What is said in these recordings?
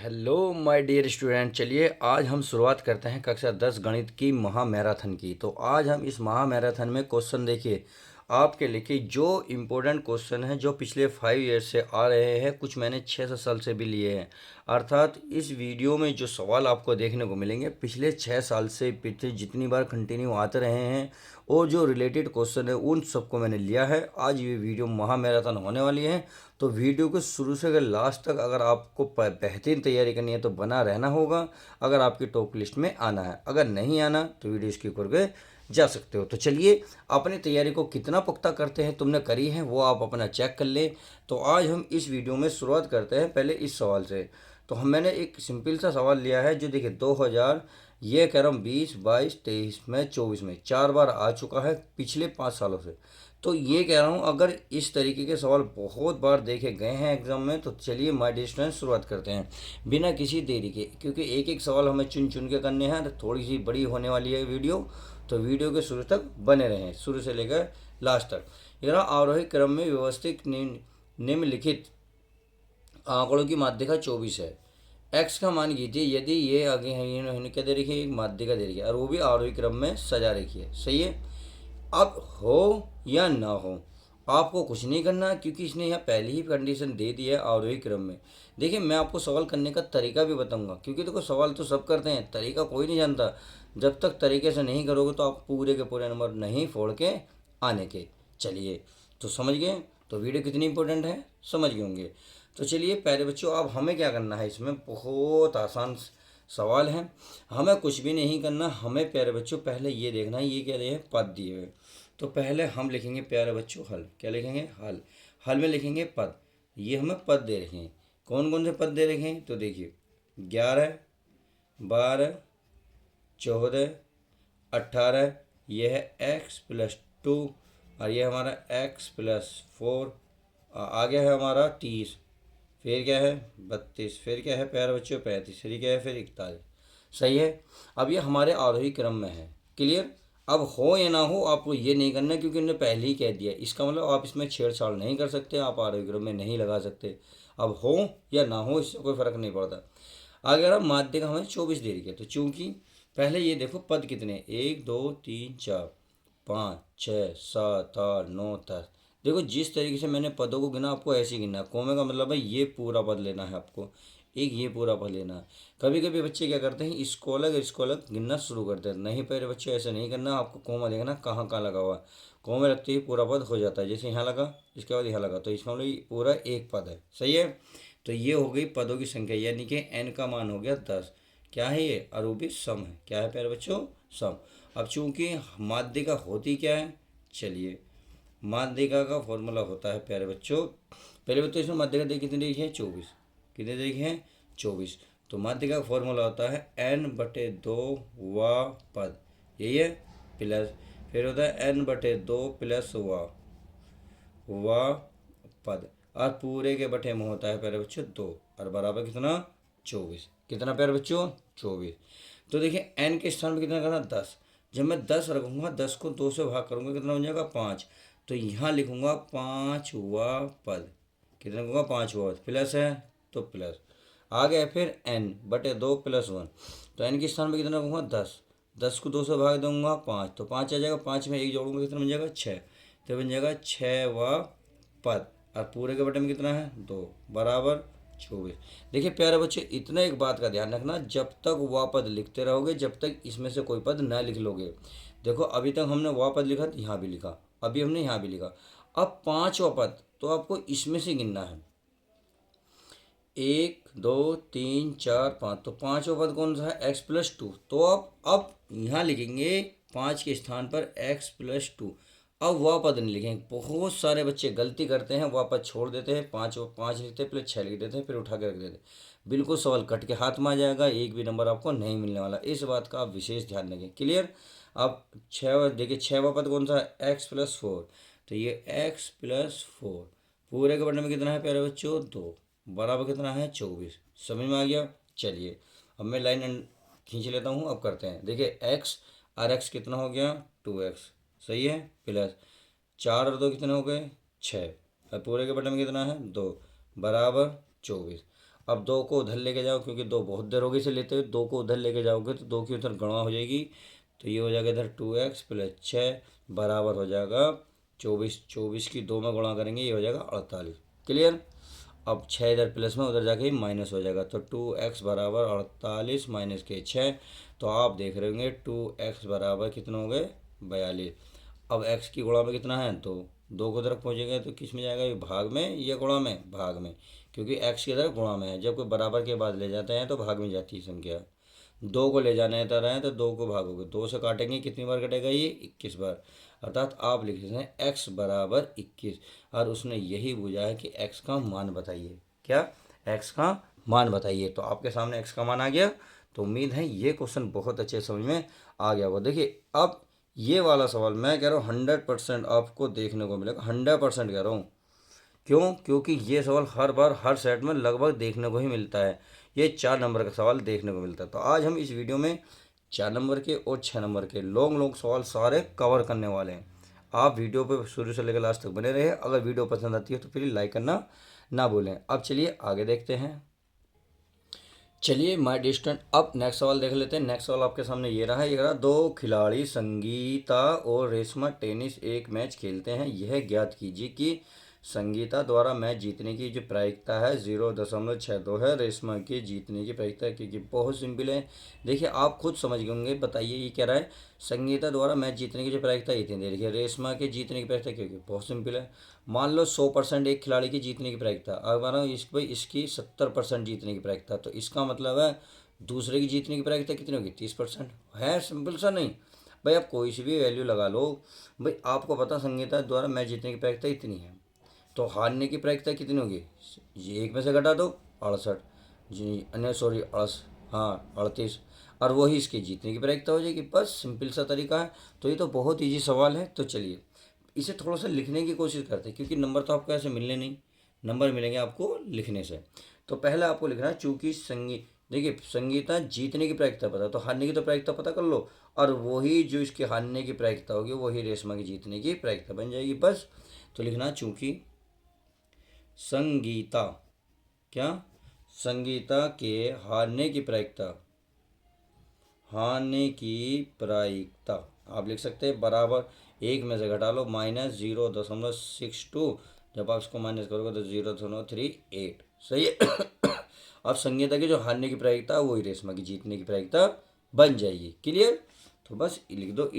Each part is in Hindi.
Hello my dear student. चलिए आज हम शुरुआत करते हैं कक्षा 10 गणित की महामैराथन की। तो आज हम इस महामैराथन में क्वेश्चन देखिए आपके लिए जो इम्पोर्टेंट क्वेश्चन है जो पिछले 5 ईयर्स से आ रहे हैं, कुछ मैंने 6 साल से भी लिए हैं। अर्थात इस वीडियो में जो सवाल आपको देखने को मिलेंगे पिछले 6 साल से पिछले जितनी बार कंटिन्यू आते रहे हैं और जो रिलेटेड क्वेश्चन है उन सबको मैंने लिया है। आज ये वीडियो महामैराथन होने वाली है, तो वीडियो को शुरू से अगर लास्ट तक अगर आपको बेहतरीन तैयारी करनी है तो बना रहना होगा अगर आपकी टॉप लिस्ट में आना है। अगर नहीं आना तो वीडियो स्किप करके जा सकते हो। तो चलिए अपनी तैयारी को कितना पुख्ता करते हैं तुमने करी है वो आप अपना चेक कर ले। तो आज हम इस वीडियो में शुरुआत करते हैं पहले इस सवाल से। तो मैंने एक सिंपल सा सवाल लिया है जो देखिए 2000 ये कह रहा हूँ 20, 22, 23 में 24 में 4 बार आ चुका है पिछले 5 सालों से। तो ये कह रहा हूँ अगर इस तरीके के सवाल बहुत बार देखे गए हैं एग्जाम में तो चलिए माय डियर स्टूडेंट शुरुआत करते हैं बिना किसी देरी के, क्योंकि एक एक सवाल हमें चुन चुन के करने हैं। थोड़ी सी बड़ी होने वाली है वीडियो, तो वीडियो के शुरू तक बने रहें, शुरू से लेकर लास्ट तक। यह आरोही क्रम में व्यवस्थित निम्नलिखित आंकड़ों की माध्यिका 24 है। एक्स का मान कीजिए यदि ये आगे है, इन्होंने क्या दे रखी है, एक माध्यिका दे रखी है और वो भी आरोही क्रम में सजा रखी है। सही है। अब हो या ना हो आपको कुछ नहीं करना, क्योंकि इसने यहाँ पहले ही कंडीशन दे दी है आरोही क्रम में। देखिए मैं आपको सवाल करने का तरीका भी बताऊंगा, क्योंकि देखो सवाल तो सब करते हैं, तरीका कोई नहीं जानता। जब तक तरीके से नहीं करोगे तो आप पूरे के पूरे नंबर नहीं फोड़ के आने के। चलिए तो समझ गए, तो वीडियो कितनी इंपॉर्टेंट है समझ गए होंगे। तो चलिए प्यारे बच्चों अब हमें क्या करना है, इसमें बहुत आसान सवाल है, हमें कुछ भी नहीं करना। हमें प्यारे बच्चों पहले ये देखना है ये क्या दिए हैं, पद दिए हुए। तो पहले हम लिखेंगे प्यारे बच्चों हल। क्या लिखेंगे, हल। हल में लिखेंगे पद। ये हमें पद दे रखे हैं। कौन कौन से पद दे रखे हैं तो देखिए 11, 12, 14, 18, यह है x+2 और यह हमारा x+4। आ गया है हमारा 30, फिर क्या है 32, फिर क्या है प्यारे बच्चों 35, फिर क्या है फिर 41। सही है। अब ये हमारे आरोही क्रम में है। क्लियर। अब हो या ना हो आपको ये नहीं करना, क्योंकि उन्होंने पहले ही कह दिया। इसका मतलब आप इसमें छेड़छाड़ नहीं कर सकते, आप आरोही क्रम में नहीं लगा सकते। अब हो या ना हो इससे कोई फर्क नहीं पड़ता। आगे अगर माध्यिका हमें 24 दे रही है, तो चूंकि पहले ये देखो पद कितने, 1, 2, 3, 4, 5, 6, 7, 8, 9, 10। देखो जिस तरीके से मैंने पदों को गिना आपको ऐसे ही गिनना है। कोमे का मतलब है ये पूरा पद लेना है आपको, एक ये पूरा पद लेना है। कभी कभी बच्चे क्या करते हैं इसको अलग गिनना शुरू करते हैं। नहीं पहले बच्चे ऐसे नहीं करना, आपको कोमा देखना कहाँ कहाँ लगा हुआ है। कोमे लगते ही पूरा पद हो जाता है, जैसे यहाँ लगा इसके बाद यहाँ लगा, तो इसका मतलब ये पूरा एक पद है। सही है। तो ये हो गई पदों की संख्या, यानी कि n का मान हो गया 10। क्या है ये, आरोही सम है। क्या है प्यारे बच्चों, सम। अब चूंकि माध्यिका होती क्या है, चलिए माध्यिका का फॉर्मूला होता है प्यारे बच्चों, पहले बच्चों इसमें माध्यिका देखिए कितनी देखिए 24, कितने देखिए हैं 24। तो माध्यिका का फॉर्मूला होता है n/2 व पद, यही है, प्लस फिर होता है n/2 प्लस व पद, और पूरे के बटे में होता है प्यारे बच्चों 2 और बराबर कितना 24। कितना प्यारे बच्चों 24। तो देखिए n के स्थान पर कितना करना 10। जब मैं 10 रखूँगा 10 को 2 से भाग करूँगा कितना बन जाएगा 5। तो यहाँ लिखूँगा 5वां पद। कितना लिखूँगा 5वां पद, प्लस है तो प्लस आ गया, फिर n/2 + 1। तो n के स्थान पर कितना रखूँगा 10, 10 को 2 से भाग दूंगा 5, तो 5 आ जाएगा, 5 में 1 जोड़ूंगा कितना बन जाएगा 6, तो बन जाएगा 6वां पद, और पूरे के बटे में कितना है 2 बराबर 24। देखिए प्यारे बच्चे इतना एक बात का ध्यान रखना, जब तक वह पद लिखते रहोगे जब तक इसमें से कोई पद ना लिख लोगे। देखो अभी तक हमने वह पद लिखा, यहाँ भी लिखा, अभी हमने यहाँ भी लिखा। अब 5वां पद तो आपको इसमें से गिनना है, 1, 2, 3, 4, 5। तो 5वां पद कौन सा है x+2। तो अब यहाँ लिखेंगे 5 के स्थान पर x+2। अब वह पद नहीं लिखेंगे। बहुत सारे बच्चे गलती करते हैं, वह पद छोड़ देते हैं, 5 लिखते प्लस 6 लिख देते हैं, फिर उठा के रख देते हैं। बिल्कुल सवाल कट के हाथ में आ जाएगा, एक भी नंबर आपको नहीं मिलने वाला। इस बात का आप विशेष ध्यान रखें। क्लियर। अब 6 देखिए 6वां पद कौन सा है x+4। तो ये x+4 पूरे के बटे में कितना है प्यारे बच्चों 2 बराबर कितना है 24। समझ में आ गया। चलिए अब मैं लाइन खींच लेता हूँ, अब करते हैं। देखिए x और x कितना हो गया 2x, सही है, प्लस 4 और 2 कितने हो गए 6, और पूरे के बटे में कितना है 2 बराबर 24। अब 2 को उधर लेके जाओ, क्योंकि 2 बहुत देर हो गई इसे लेते हुए, 2 को उधर लेके जाओगे तो 2 की उधर गणना हो जाएगी, तो ये हो जाएगा इधर 2x प्लस 6 बराबर हो जाएगा 24। 24 की 2 में गुणा करेंगे, ये हो जाएगा 48। क्लियर। अब 6 इधर प्लस में, उधर जाके माइनस हो जाएगा, तो 2x बराबर 48 माइनस के 6, तो आप देख रहे होंगे 2x बराबर कितना हो गए 42। अब x की गुणा में कितना है, तो 2 को तरफ पहुँचेगा तो किस में जाएगा, ये भाग में या गुणा में, भाग में, क्योंकि x की तरफ गुणा में है। जब कोई बराबर के बाद ले जाते हैं तो भाग में जाती है संख्या। 2 को ले जाने तरह है तो 2 को भागोगे, 2 से काटेंगे, कितनी बार कटेगा ये 21 बार, अर्थात आप लिख सकते हैं x बराबर 21। और उसने यही पूछा है कि x का मान बताइए, क्या, x का मान बताइए। तो आपके सामने x का मान आ गया। तो उम्मीद है ये क्वेश्चन बहुत अच्छे समझ में आ गया होगा। देखिए अब ये वाला सवाल मैं कह रहा हूँ 100% आपको देखने को मिलेगा, 100% कह रहा हूँ। क्यों, क्योंकि ये सवाल हर बार हर सेट में लगभग देखने को ही मिलता है। ये 4 नंबर का सवाल देखने को मिलता है। तो आज हम इस वीडियो में 4 नंबर के और 6 नंबर के लॉन्ग लॉन्ग सवाल सारे कवर करने वाले हैं। आप वीडियो पे शुरू से लेकर लास्ट तक बने रहे। अगर वीडियो पसंद आती है तो प्लीज़ लाइक करना ना भूलें। अब चलिए आगे देखते हैं। चलिए माय डिस्टेंट, अब नेक्स्ट सवाल देख लेते हैं। नेक्स्ट सवाल आपके सामने ये रहा है, ये रहा, 2 खिलाड़ी संगीता और रेशमा टेनिस एक मैच खेलते हैं। यह ज्ञात कीजिए कि संगीता द्वारा मैच जीतने की जो प्रायिकता है 0.62 है, रेशमा की जीतने की प्रायिकता है, क्योंकि बहुत सिंपल है। देखिए आप खुद समझ गए होंगे। बताइए ये क्या रहा है, संगीता द्वारा मैच जीतने की जो प्रायिकता इतनी देर की, रेशमा के जीतने की प्रायिकता, क्योंकि बहुत सिंपल है। मान लो 100% एक खिलाड़ी की जीतने की प्रायिकता, अगर मानो इसकी 70% जीतने की प्रायिकता, तो इसका मतलब है दूसरे की जीतने की प्रायिकता कितनी होगी, 30% है। सिंपल सा नहीं भाई, आप कोई सी भी वैल्यू लगा लो। भाई आपको पता संगीता द्वारा मैच जीतने की प्रायिकता इतनी है, तो हारने की प्रायिकता कितनी होगी, ये एक में से घटा दो 68 जी, अन्य सॉरी 38, और वही इसकी जीतने की प्रायिकता हो जाएगी। बस सिंपल सा तरीका है। तो ये तो बहुत ईजी सवाल है। तो चलिए इसे थोड़ा सा लिखने की कोशिश करते हैं, क्योंकि नंबर तो आपको ऐसे मिलने नहीं, नंबर मिलेंगे आपको लिखने से। तो पहले आपको लिखना है, चूंकि देखिए संगीता जीतने की प्रायिकता पता, तो हारने की तो प्रायिकता पता कर लो, और वही जो इसकी हारने की प्रायिकता होगी वही रेशमा की जीतने की प्रायिकता बन जाएगी। बस तो लिखना, चूंकि संगीता, क्या, संगीता के हारने की प्रायिकता, हारने की प्रायिकता आप लिख सकते हैं बराबर, एक में से घटा लो -0.62, जब आप इसको माइनस करोगे तो 0.38, सही है। अब संगीता की जो हारने की प्रायिकता वही रेशमा की जीतने की प्रायिकता बन जाएगी। क्लियर। तो बस लिख दो,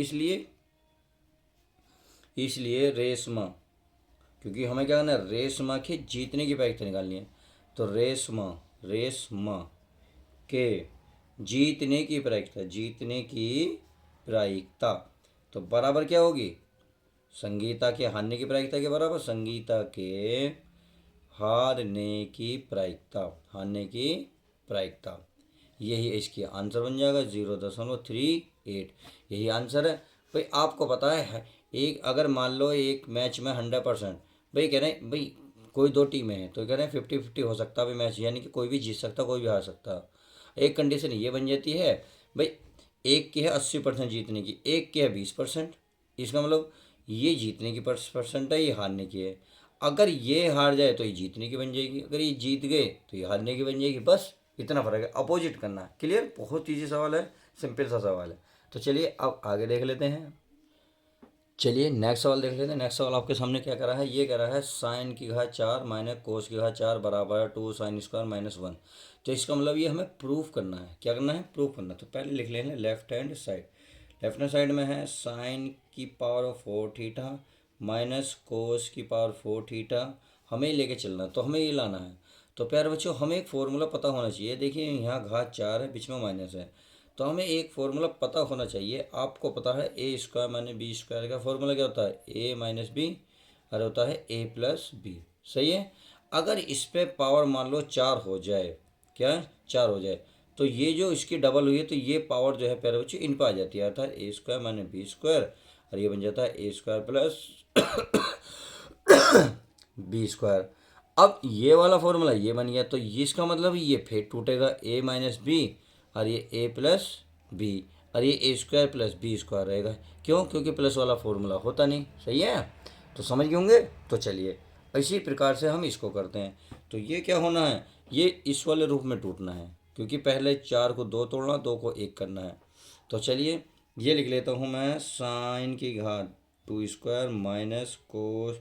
इसलिए रेशमा, क्योंकि हमें क्या करना है, रेशमा के जीतने की प्रायिकता निकालनी है। तो रेशमा के जीतने की प्रायिकता, तो बराबर क्या होगी, संगीता के हारने की प्रायिकता के बराबर संगीता के हारने की प्रायिकता, यही इसकी आंसर बन जाएगा 0.38। यही आंसर है। भाई आपको पता है, एक अगर मान लो एक मैच में 100%, भाई कह रहे हैं भाई कोई 2 टीमें हैं तो कह रहे हैं 50-50 हो सकता है भाई मैच, यानी कि कोई भी जीत सकता कोई भी हार सकता। एक कंडीशन ये बन जाती है भाई, एक की है 80% जीतने की, एक की है 20%, इसका मतलब ये जीतने की परसेंट है, ये हारने की है। अगर ये हार जाए तो ये जीतने की बन जाएगी, अगर ये जीत गए तो ये हारने की बन जाएगी। बस इतना फर्क है, अपोजिट करना है। क्लियर, बहुत ईजी सवाल है, सिंपल सा सवाल है। तो चलिए अब आगे देख लेते हैं। चलिए नेक्स्ट सवाल देख लेते हैं। नेक्स्ट सवाल आपके सामने क्या करा है, ये करा है साइन की घात 4 माइनस कोस की घात 4 बराबर 2 साइन स्क्वायर -1। तो इसका मतलब ये हमें प्रूफ करना है। क्या करना है, प्रूफ करना है। तो पहले लिख लेंगे लेफ्ट हैंड साइड में है साइन की पावर 4 थीटा माइनस कोस की पावर 4 थीटा, हमें लेके चलना है, तो हमें ये लाना है। तो प्यारे बच्चों हमें एक फॉर्मूला पता होना चाहिए। देखिए यहाँ घात 4 है, बीच में माइनस है, तो हमें एक फॉर्मूला पता होना चाहिए। आपको पता है ए स्क्वायर माइनस बी स्क्वायर का फॉर्मूला क्या होता है, ए माइनस बी, और होता है ए प्लस बी। सही है। अगर इस पे पावर मान लो 4 हो जाए, क्या 4 हो जाए, तो ये जो इसकी डबल हुई है तो ये पावर जो है प्यारे बच्चों इन पर आ जाती है, अर्थात ए स्क्वायर माइनस बी स्क्वायर, और ये बन जाता है ए स्क्वायर प्लस बी स्क्वायर। अब ये वाला फॉर्मूला ये बन गया, तो इसका मतलब ये फिर टूटेगा, ए माइनस बी और ये ए प्लस बी, और ये ए स्क्वायर प्लस बी स्क्वायर रहेगा। क्यों, क्योंकि प्लस वाला फॉर्मूला होता नहीं। सही है, तो समझ गए होंगे। तो चलिए इसी प्रकार से हम इसको करते हैं। तो ये क्या होना है, ये इस वाले रूप में टूटना है, क्योंकि पहले 4 को 2 तोड़ना, 2 को 1 करना है। तो चलिए ये लिख लेता हूँ मैं, साइन की घात 2 square minus cos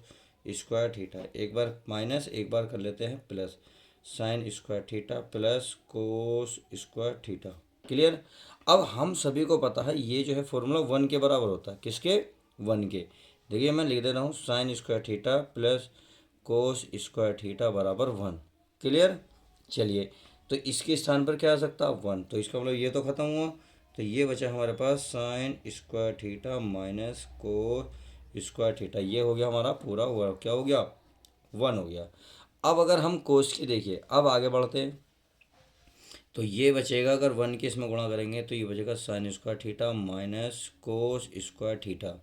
square theta. एक बार माइनस, एक बार कर लेते हैं plus, sign square theta plus cos square theta. Clear. अब हम सभी को पता है ये जो है फॉर्मूला 1 के बराबर होता है। किसके? 1 के। देखिए मैं लिख दे रहा हूँ, sign square theta plus cos square theta बराबर 1। क्लियर। चलिए, तो इसके स्थान पर क्या आ सकता है? 1। तो इसका मतलब ये तो खत्म हुआ। तो ये बचा हमारे पास sine square theta minus cos square theta. ये हो गया हमारा पूरा हुआ, क्या हो गया? 1 हो गया। अब अगर हम कोस की देखिए, अब आगे बढ़ते हैं, तो ये बचेगा, अगर 1 के इसमें गुणा करेंगे तो ये बचेगा sign square theta minus cos square theta.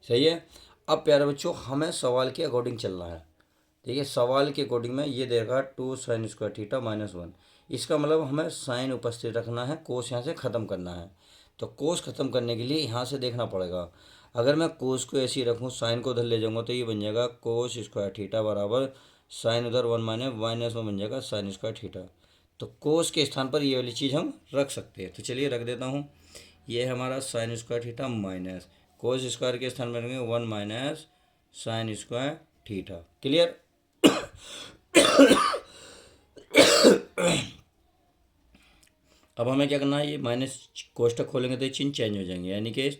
सही है। अब प्यारे बच्चों, हमें सवाल के अकॉर्डिंग चलना है। देखिए सवाल के अकॉर्डिंग में ये देगा 2 साइन स्क्वायर थीटा माइनस 1। इसका मतलब हमें साइन उपस्थित रखना है, कोस यहाँ से ख़त्म करना है। तो कोस ख़त्म करने के लिए यहाँ से देखना पड़ेगा। अगर मैं कोस को ऐसे ही रखूँ, साइन को उधर ले जाऊँगा, तो ये बन जाएगा कोस स्क्वायर थीटा बराबर साइन उधर 1 माइनस 1 बन जाएगा साइन स्क्वायर थीटा। तो कोस के स्थान पर ये वाली चीज़ हम रख सकते हैं। तो चलिए रख देता हूँ, ये है हमारा sign square theta minus cos square के स्थान पर रखेंगे 1 minus sign square theta. Clear. अब हमें क्या करना है, ये माइनस कोष्टक खोलेंगे तो ये चिन्ह चेंज हो जाएंगे, यानी कि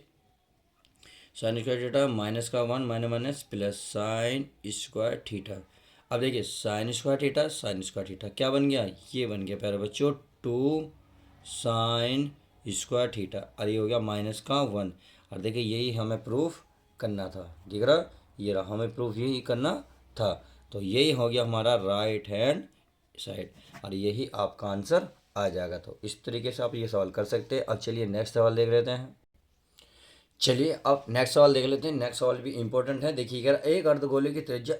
साइन स्क्वायर थीटा माइनस का 1 minus minus plus sign square theta. अब देखिए sign square theta sine square theta क्या बन गया? ये बन गया प्यारे बच्चों 2 साइन स्क्वायर थीटा, और ये हो गया माइनस का 1। और देखिए यही हमें प्रूफ करना था, दिख रहा? ये रहा, हमें प्रूफ यही करना था। तो यही हो गया हमारा राइट हैंड साइड, और यही आपका आंसर आ जाएगा। तो इस तरीके से आप ये सवाल कर सकते हैं। अब चलिए नेक्स्ट सवाल देख लेते हैं। चलिए अब नेक्स्ट सवाल देख लेते हैं। नेक्स्ट सवाल भी इंपॉर्टेंट है। देखिएगा, एक अर्धगोले की त्रिज्या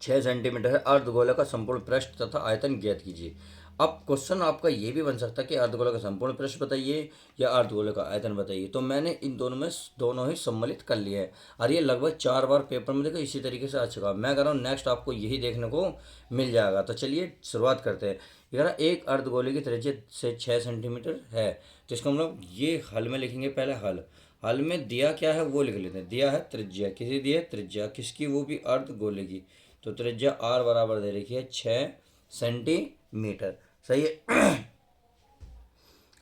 6 सेंटीमीटर है। अर्धगोले का संपूर्ण पृष्ठ तथा आयतन ज्ञात कीजिए। अब क्वेश्चन आपका ये भी बन सकता है कि अर्धगोले का संपूर्ण पृष्ठ बताइए या अर्धगोले का आयतन बताइए। तो मैंने इन दोनों में दोनों ही सम्मिलित कर लिए हैं, और ये लगभग 4 बार पेपर में देखो इसी तरीके से आ चुका। मैं कह रहा हूँ नेक्स्ट आपको यही देखने को मिल जाएगा। तो चलिए शुरुआत करते हैं। ये रहा, एक अर्धगोले की त्रिज्या से 6 सेंटीमीटर है। तो इसका मतलब ये हल में लिखेंगे, पहले हल। हल में दिया क्या है वो लिख लेते हैं। दिया है त्रिज्या, किसी दी है त्रिज्या, किसकी? वो भी अर्धगोले की। तो त्रिज्या आर बराबर दे रखी है 6 सेंटीमीटर। सही है।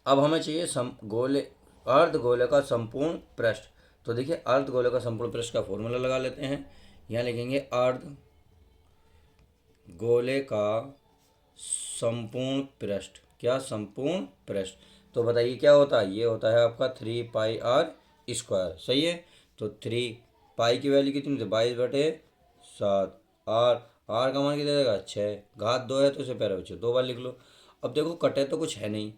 अब हमें चाहिए गोले अर्धगोले का संपूर्ण पृष्ठ। तो देखिए अर्धगोले का संपूर्ण पृष्ठ का फॉर्मूला लगा लेते हैं। यहाँ लिखेंगे अर्ध गोले का संपूर्ण पृष्ठ। क्या? संपूर्ण पृष्ठ। तो बताइए क्या होता है? ये होता है आपका 3 पाई r स्क्वायर। सही है। तो 3 पाई की वैल्यू कितनी थी? 22/7। आर का मान कितना देगा? 6। घात 2 है तो इसे पैरा बच्चों 2 बार लिख लो। अब देखो कटे तो कुछ है नहीं।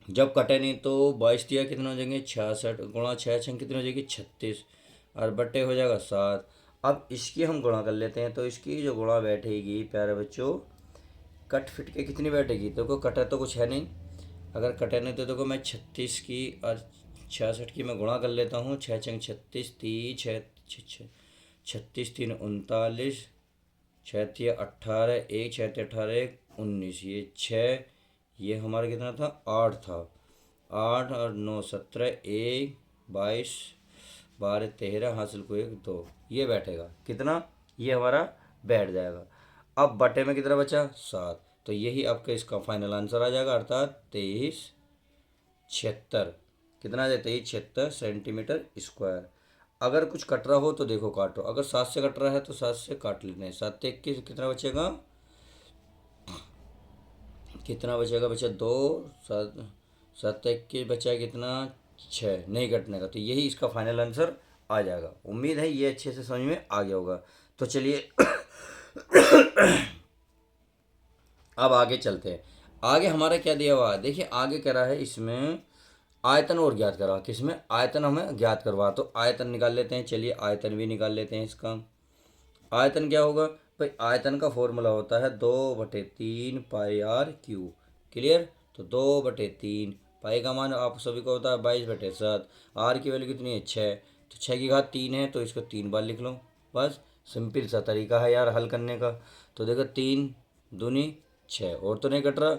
जब कटे नहीं तो 22 दिया कितना हो जाएंगे? 66 गुणा 6 कितनी हो जाएगी? 36, और बट्टे हो जाएगा 7। अब इसकी हम गुणा कर लेते हैं। तो इसकी जो गुणा बैठेगी प्यारे बच्चों, कट फिट के कितनी बैठेगी? देखो कटे तो कुछ है नहीं। अगर कटे नहीं तो देखो मैं 36 की और 66 की मैं गुणा कर लेता हूँ। 6×6 = 36, 36×3 = 39, 6×3 = 18, 1 6×3 = 18, 19, ये 6, ये हमारा कितना था? 8 था। 8 और 9 17, 1 22, 12 13, हासिल को 1 2, ये बैठेगा कितना? ये हमारा बैठ जाएगा। अब बटे में कितना बचा? 7। तो यही आपका इसका फाइनल आंसर आ जाएगा, अर्थात 2376। कितना है? 2376 सेंटीमीटर स्क्वायर। अगर कुछ कट रहा हो तो देखो काटो। अगर 7 से कट रहा है तो 7 से काट लेते हैं। 7 21, कितना बचेगा? कितना बचेगा? बचा 2। 7 7 21 बचा कितना? 6, नहीं कटने का। तो यही इसका फाइनल आंसर आ जाएगा। उम्मीद है ये अच्छे से समझ में आ गया होगा। तो चलिए अब आगे चलते हैं। आगे हमारा क्या दिया हुआ है? देखिए आगे कह रहा है इसमें आयतन और ज्ञात करा। किसमें? आयतन हमें ज्ञात करवा। तो आयतन निकाल लेते हैं। चलिए आयतन भी निकाल लेते हैं इसका। आयतन क्या होगा भाई? आयतन का फॉर्मूला होता है 2/3 पाई r क्यूब। क्लियर। तो 2/3 पाई का मान आप सभी को होता है 22/7। आर की वैल्यू कितनी है? 6। तो 6 की घात 3 है तो इसको 3 बार लिख लो बस। सिंपल सा तरीका है यार हल करने का। तो देखो 3 दूनी 6 और तो नहीं कट रहा।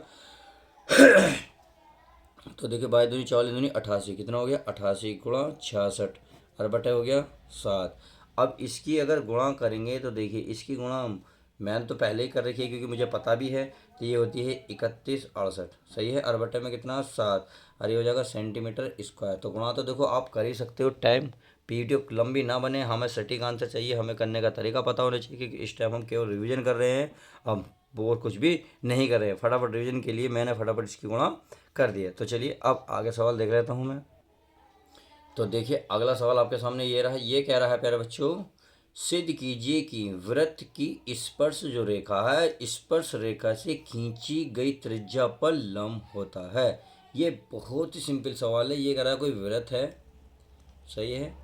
तो देखिए 22 दूनी 44 दूनी 88, कितना हो गया 88 गुणा 66 और बटे हो गया 7। अब इसकी अगर गुणा करेंगे तो देखिए इसकी गुणा मैंने तो पहले ही कर रखी है क्योंकि मुझे पता भी है। तो ये होती है 3168, सही है। और बटे में कितना 7 और ये हो जाएगा सेंटीमीटर स्क्वायर। तो गुणा तो देखो आप कर ही सकते हो। टाइम पीडीएफ लंबी ना बने, हमें सटीक आंसर चाहिए, हमें करने का तरीका पता होना चाहिए क्योंकि इस टाइम हम केवल रिवीजन कर रहे हैं, हम और कुछ भी नहीं कर रहे हैं। फटाफट रिवीजन के लिए मैंने फटाफट इसकी गुणा कर दिया। तो चलिए अब आगे सवाल देख लेता हूँ मैं। तो देखिए अगला सवाल आपके सामने ये रहा। ये कह रहा है प्यारे बच्चों, सिद्ध कीजिए कि वृत्त की स्पर्श जो रेखा है स्पर्श रेखा से खींची गई त्रिज्या पर लंब होता है। ये बहुत ही सिंपल सवाल है। ये कह रहा है कोई वृत्त है, सही है।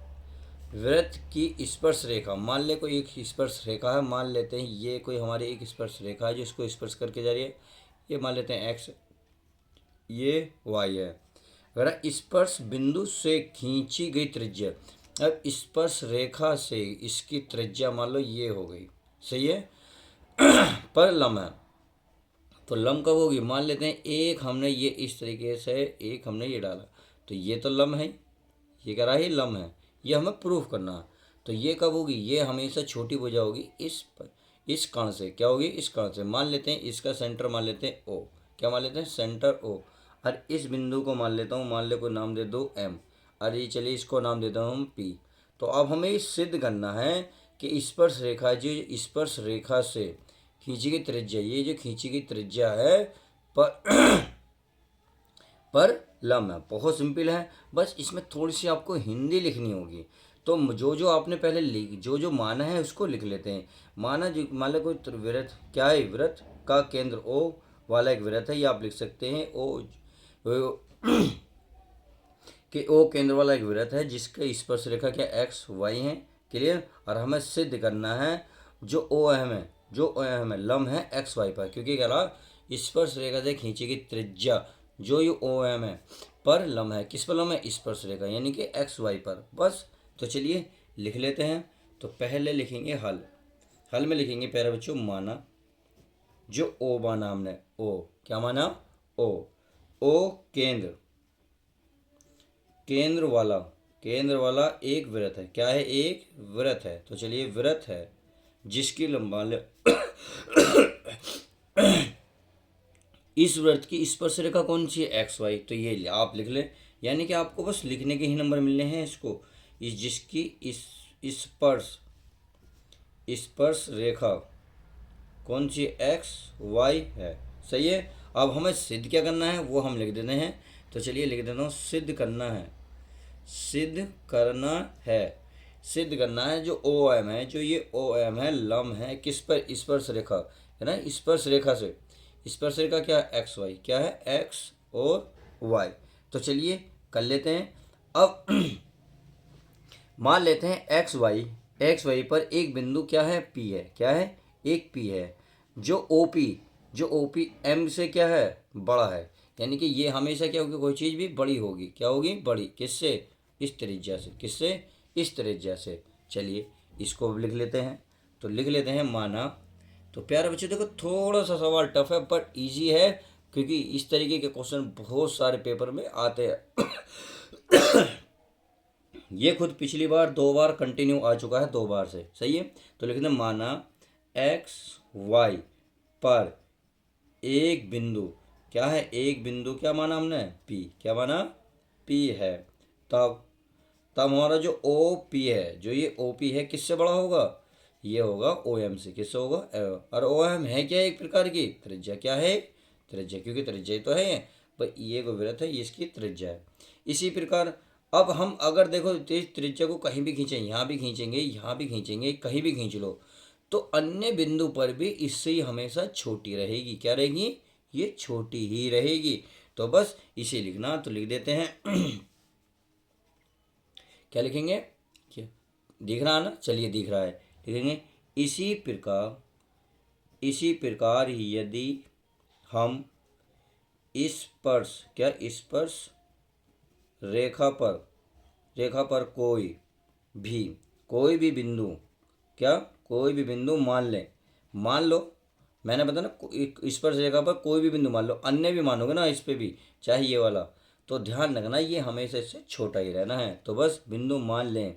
वृत्त की स्पर्श रेखा, मान ले कोई एक स्पर्श रेखा है, मान लेते हैं ये कोई हमारी एक स्पर्श रेखा है जो इसको स्पर्श करके जा रही है। ये मान लेते हैं एक्स, ये वाई है। अगर स्पर्श बिंदु से खींची गई त्रिज्या, अब स्पर्श रेखा से इसकी त्रिज्या मान लो ये हो गई, सही है। पर लंब है, तो लंब कब होगी, मान लेते हैं एक हमने ये इस तरीके से एक हमने ये डाला, तो ये तो लंब है, ये कह रहा है लंब है, ये हमें प्रूफ करना है। तो ये कब होगी, ये हमेशा छोटी भुजा होगी इस कण से, क्या होगी इस कण से। मान लेते हैं इसका सेंटर मान लेते हैं ओ, क्या मान लेते हैं सेंटर ओ। और इस बिंदु को मान लेता हूँ, मान ले कोई नाम दे दो एम, और ये चलिए इसको नाम देता हूँ पी। तो अब हमें ये सिद्ध करना है कि स्पर्श रेखा जो स्पर्श रेखा से खींची गई त्रिज्या, ये जो खींची गई त्रिज्या है पर पर लम है। बहुत सिंपल है, बस इसमें थोड़ी सी आपको हिंदी लिखनी होगी। तो जो जो आपने पहले लिख जो जो माना है उसको लिख लेते हैं। माना जो मान लो कोई वृत्त, क्या है वृत्त का केंद्र ओ वाला एक वृत्त है, ये आप लिख सकते हैं ओ कि ओ केंद्र वाला एक वृत्त है जिसके स्पर्श रेखा क्या एक्स वाई है, क्लियर। और हमें सिद्ध करना है जो ओ एम है, जो ओ एम है लम्ब है एक्स वाई पर, क्योंकि कह रहा स्पर्श रेखा से खींची गई त्रिज्या जो ये ओ एम है पर लम्ब है, किस पर लम्ब है स्पर्श रेखा यानी कि एक्स वाई पर। बस तो चलिए लिख लेते हैं। तो पहले लिखेंगे हल, हल में लिखेंगे प्यारे बच्चों माना जो ओ माना हमने ओ, क्या माना ओ केंद्र, केंद्र वाला एक वृत्त है, क्या है एक वृत्त है। तो चलिए वृत्त है जिसकी लंबाई इस वृत्त की स्पर्श रेखा कौन सी है एक्स वाई। तो ये आप लिख लें, यानी कि आपको बस लिखने के ही नंबर मिलने हैं इसको। जिसकी इस स्पर्श रेखा कौन सी एक्स वाई है, सही है। अब हमें सिद्ध क्या करना है वो हम लिख देते हैं। तो चलिए लिख देता हूँ सिद्ध करना है, सिद्ध करना है, सिद्ध करना है जो ओ एम है, जो ये ओ एम है लम्ब है किस पर स्पर्श रेखा है ना, स्पर्श रेखा से। स्पर्श रेखा क्या है एक्स वाई, क्या है एक्स और वाई। तो चलिए कर लेते हैं। अब मान लेते हैं एक्स वाई पर एक बिंदु क्या है पी है, क्या है एक पी है जो ओ पी एम से क्या है बड़ा है, यानी कि ये हमेशा क्या होगी कोई चीज़ भी बड़ी होगी, क्या होगी बड़ी, किससे इस त्रिज्या से, किससे इस त्रिज्या से। चलिए इसको लिख लेते हैं। तो लिख लेते हैं माना। तो प्यारे बच्चों देखो थोड़ा सा सवाल टफ है पर इजी है, क्योंकि इस तरीके के क्वेश्चन बहुत सारे पेपर में आते हैं। ये खुद पिछली बार 2 बार कंटिन्यू आ चुका है, 2 बार से, सही है। तो लिखते हैं माना एक्स वाई पर एक बिंदु, क्या है एक बिंदु, क्या माना हमने पी, क्या माना पी है। तब तब हमारा जो ओ पी है, जो ये ओ पी है किससे बड़ा होगा, ये होगा ओ एम से, किससे होगा और ओ एम है क्या एक प्रकार की त्रिज्या, क्या है त्रिज्या, क्योंकि त्रिज्या तो है पर ये को वृत्त है ये इसकी त्रिज्या है। इसी प्रकार अब हम अगर देखो त्रिज्या को कहीं भी खींचें, यहाँ भी खींचेंगे यहाँ भी खींचेंगे कहीं भी खींच लो, तो अन्य बिंदु पर भी इससे ही हमेशा छोटी रहेगी, क्या रहेगी ये छोटी ही रहेगी। तो बस इसे लिखना, तो लिख देते हैं। क्या लिखेंगे, क्या दिख रहा है ना, चलिए दिख रहा है, लिखेंगे इसी प्रकार ही यदि हम स्पर्श, क्या स्पर्श रेखा पर कोई भी बिंदु, क्या कोई भी बिंदु मान लें, मान लो मैंने बताया ना इस पर जगह पर कोई भी बिंदु मान लो, अन्य भी मानोगे ना इस पे भी, चाहे ये वाला, तो ध्यान रखना ये हमेशा इससे छोटा ही रहना है। तो बस बिंदु मान लें,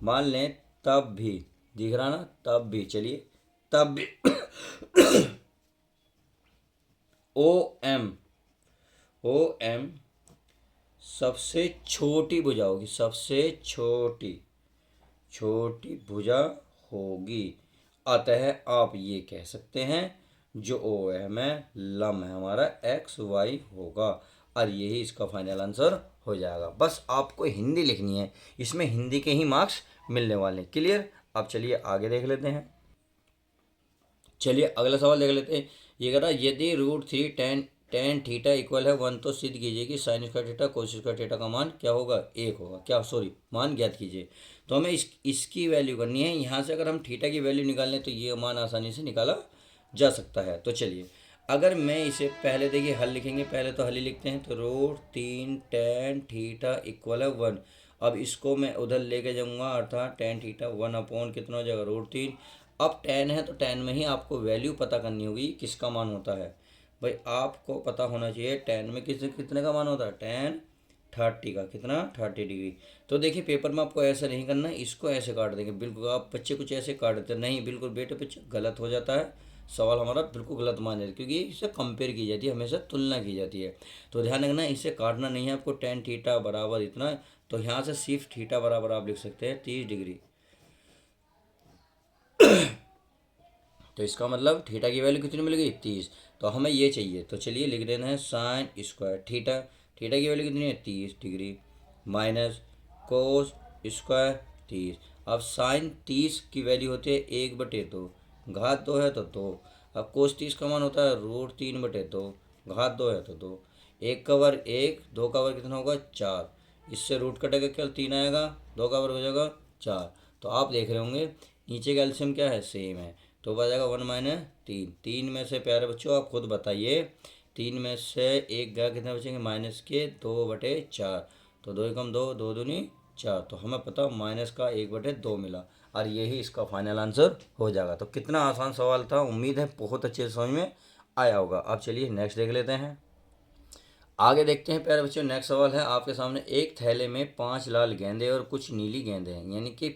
मान लें तब भी, दिख रहा ना, तब भी, चलिए तब भी ओ एम, ओ एम सबसे छोटी भुजा होगी, सबसे छोटी छोटी भुजा होगी। अतः आप ये कह सकते हैं जो ओ एम है लंब है हमारा एक्स वाई होगा, और यही इसका फाइनल आंसर हो जाएगा। बस आपको हिंदी लिखनी है, इसमें हिंदी के ही मार्क्स मिलने वाले। क्लियर? अब चलिए आगे देख लेते हैं। चलिए अगला सवाल देख लेते हैं। ये कह रहा है यदि √3 टेन थीटा इक्वल है 1 तो सिद्ध कीजिए कि sign square theta cos square theta का मान क्या होगा, 1 होगा। क्या, सॉरी, मान ज्ञात कीजिए। तो हमें इसकी वैल्यू करनी है। यहाँ से अगर हम थीटा की वैल्यू निकाल लें तो ये मान आसानी से निकाला जा सकता है। तो चलिए अगर मैं इसे पहले देखिए हल लिखेंगे, पहले तो हल ही लिखते हैं। तो √3 टेन थीटा इक्वल है 1। अब इसको मैं उधर लेके जाऊँगा, अर्थात टेन थीटा 1 अपॉन कितना हो जाएगा √3। अब टेन है तो टेन में ही आपको वैल्यू पता करनी होगी किसका मान होता है। भाई आपको पता होना चाहिए टेन में कितने का मान होता है, टेन 30 का, कितना 30 डिग्री। तो देखिए पेपर में आपको ऐसा नहीं करना है, इसको ऐसे काट देंगे बिल्कुल। आप बच्चे कुछ ऐसे काट देते नहीं, बिल्कुल बेटे बच्चे गलत हो जाता है, सवाल हमारा बिल्कुल गलत मान जाता है, क्योंकि इससे कंपेयर की जाती है, हमेशा तुलना की जाती है। तो ध्यान रखना इसे काटना नहीं है आपको। टेन थीटा बराबर इतना, तो यहाँ से सिर्फ थीटा बराबर आप लिख सकते हैं 30 डिग्री। तो इसका मतलब थीटा की वैल्यू कितनी मिल गई, 30। तो हमें ये चाहिए, तो चलिए लिख देना है साइन स्क्वायर थीटा, थीटा की वैल्यू कितनी है 30 डिग्री, माइनस कोस स्क्वायर 30। अब साइन 30 की वैल्यू होती है 1/2, घात 2 है तो 2। अब कोस 30 का मान होता है √3/2, घात 2 है तो 2। 1 का वर्ग 1, 2 का वर्ग कितना होगा 4। इससे रूट कटेगा, क्या 3 आएगा, 2 का वर्ग हो जाएगा 4। तो आप देख रहे होंगे नीचे का एलसीएम क्या है, सेम है। तो बचेगा 1 - 3। 3 में से प्यारे बच्चों आप खुद बताइए, 3 में से 1 गया, कितने बचेंगे माइनस के 2/4। तो 2 एकम 2, 2 दूनी 4। तो हमें पता माइनस का 1/2 मिला, और यही इसका फाइनल आंसर हो जाएगा। तो कितना आसान सवाल था, उम्मीद है बहुत अच्छे से समझ में आया होगा। अब चलिए नेक्स्ट देख लेते हैं। आगे देखते हैं प्यारे बच्चों, नेक्स्ट सवाल है आपके सामने। एक थैले में 5 लाल गेंदे और कुछ नीली गेंदे हैं, यानी कि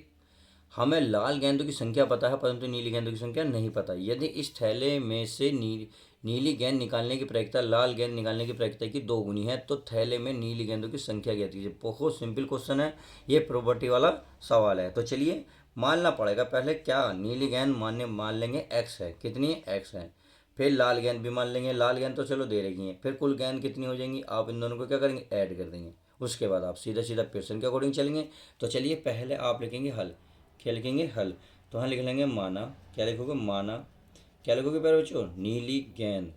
हमें लाल गेंदों की संख्या पता है परंतु नीली गेंदों की संख्या नहीं पता। यदि इस थैले में से नीली गेंद निकालने की प्रायिकता लाल गेंद निकालने की प्रायिकता की 2 गुनी है, तो थैले में नीली गेंदों की संख्या ज्ञात कीजिए। बहुत सिंपल क्वेश्चन है, ये प्रॉपर्टी वाला सवाल है। तो चलिए मानना पड़ेगा पहले, क्या नीली गेंद मान लेंगे एक्स है, कितनी है एक्स है। फिर लाल गेंद भी मान लेंगे, लाल गेंद तो चलो दे रही है। फिर कुल गेंद कितनी हो जाएंगी, आप इन दोनों को क्या करेंगे, ऐड कर देंगे। उसके बाद आप सीधा सीधा पेयरसन के अकॉर्डिंग चलेंगे। तो चलिए पहले आप लिखेंगे हल, क्या लिखेंगे हल। तो हाँ लिख लेंगे माना, क्या लिखोगे माना, क्या लिखोगे प्यारे बच्चों, नीली गेंद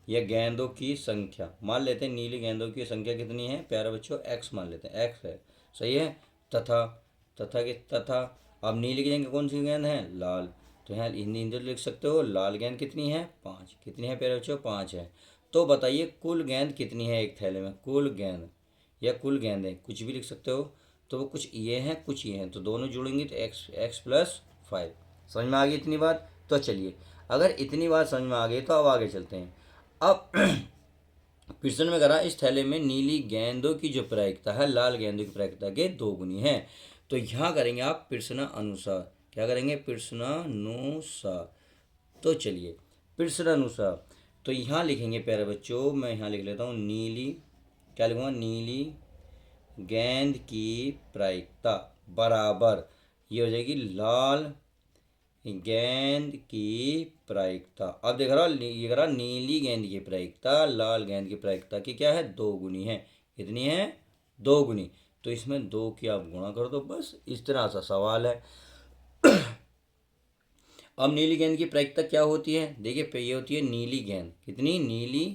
या गेंदों की संख्या। मान लेते हैं नीली गेंदों की संख्या कितनी है प्यारे बच्चों, एक्स मान लेते हैं, एक्स है, सही है। तथा, तथा अब नीली गेंद कौन सी गेंद है, लाल। तो यहाँ हिंदी लिख सकते हो, लाल गेंद कितनी है 5, कितनी है प्यारे बच्चों 5 है। तो बताइए कुल गेंद कितनी है एक थैले में, कुल गेंद या कुल गेंदें कुछ भी लिख सकते हो। तो वो कुछ ये हैं कुछ ये हैं, तो दोनों जुड़ेंगे तो x+5। समझ में आ गई इतनी बात। तो चलिए अगर इतनी बात समझ में आ गई तो अब आगे चलते हैं। अब प्रश्न में करा इस थैले में नीली गेंदों की जो प्रायिकता है लाल गेंदों की प्रायिकता के 2 गुनी है। तो यहाँ करेंगे आप प्रश्न अनुसार, क्या करेंगे प्रश्नानुसार। तो चलिए प्रश्नानुसार, तो यहाँ लिखेंगे प्यारे बच्चों, मैं यहाँ लिख लेता हूँ नीली, क्या लिखूँगा नीली गेंद की प्रायिकता बराबर, ये हो जाएगी लाल गेंद की प्रायिकता। अब देख रहा ये कह रहा नीली गेंद की प्रायिकता लाल गेंद की प्रायिकता की क्या है 2 गुनी है, कितनी है 2 गुनी। तो इसमें 2 की आप गुणा कर दो, बस इस तरह सा सवाल है। अब नीली गेंद की प्रायिकता क्या होती है, देखिए ये होती है नीली गेंद, कितनी नीली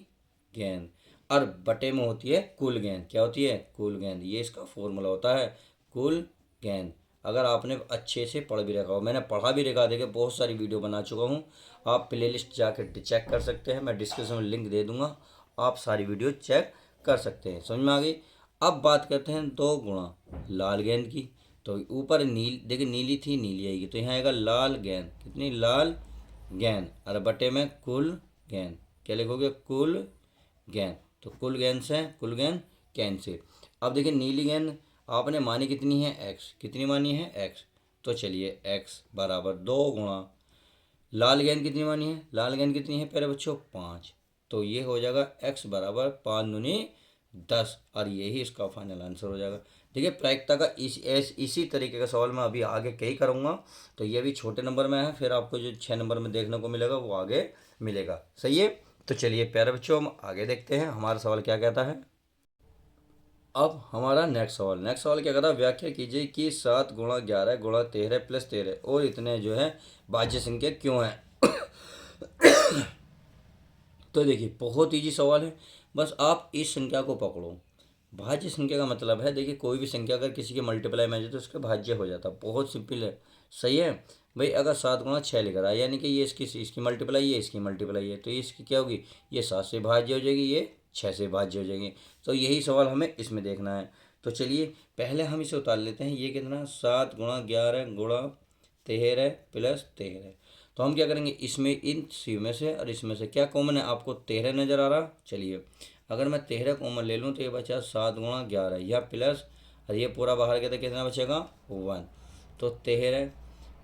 गेंद, और बटे में होती है कुल गेंद, क्या होती है कुल गेंद। ये इसका फॉर्मूला होता है कुल गेंद। अगर आपने अच्छे से पढ़ भी रखा हो, मैंने पढ़ा भी रखा, देखिए बहुत सारी वीडियो बना चुका हूँ, आप प्लेलिस्ट जाकर चेक कर सकते हैं, मैं डिस्क्रिप्शन में लिंक दे दूंगा, आप सारी वीडियो चेक कर सकते हैं। समझ में आ गई। अब बात करते हैं 2 गुणा लाल गेंद की। तो ऊपर देखिए नीली थी, नीली आएगी, तो यहाँ आएगा लाल गेंद। कितनी? लाल गेंद। और बटे में कुल गेंद, क्या लिखोगे? कुल गेंद। तो कुल गेंद से कुल गेंद कैंसिल। अब देखिए नीली गेंद आपने मानी कितनी है? एक्स। कितनी मानी है? एक्स। तो चलिए एक्स बराबर 2 गुणा लाल गेंद कितनी मानी है? लाल गेंद कितनी है प्यारे बच्चों? 5। तो ये हो जाएगा एक्स बराबर 5 दूनी 10, और यही इसका फाइनल आंसर हो जाएगा। देखिए प्रायिकता का इसी तरीके का सवाल मैं अभी आगे कई करूँगा, तो ये भी छोटे नंबर में है, फिर आपको जो 6 नंबर में देखने को मिलेगा वो आगे मिलेगा। सही है। तो चलिए प्यारे बच्चों हम आगे देखते हैं हमारा सवाल क्या कहता है। अब हमारा नेक्स्ट सवाल क्या कहता है? व्याख्या कीजिए कि 7 गुणा 11 गुणा 13 प्लस 13 और इतने जो है भाज्य संख्या क्यों है। तो देखिए बहुत ईजी सवाल है, बस आप इस संख्या को पकड़ो। भाज्य संख्या का मतलब है, देखिए कोई भी संख्या अगर किसी के मल्टीप्लाई में आ जाए तो उसका भाज्य हो जाता है। बहुत सिंपल है। सही है भाई। अगर 7 गुणा 6 लिख रहा है, यानी कि ये इसकी मल्टीप्लाई है, इसकी मल्टीप्लाई है, तो इसकी क्या होगी? ये 7 से भाज्य हो जाएगी, ये 6 से भाज्य हो जाएगी। तो यही सवाल हमें इसमें देखना है। तो चलिए पहले हम इसे उतार लेते हैं। ये कितना? 7 गुणा 11 गुणा 13 प्लस 13। तो हम क्या करेंगे, इसमें इन सी में से और इसमें से क्या कॉमन है? आपको 13 नज़र आ रहा। चलिए अगर मैं 13 कॉमन ले लूँ तो ये बचा 7 गुणा 11, यह प्लस, और ये पूरा बाहर गया तो कितना बचेगा? 1। तो 13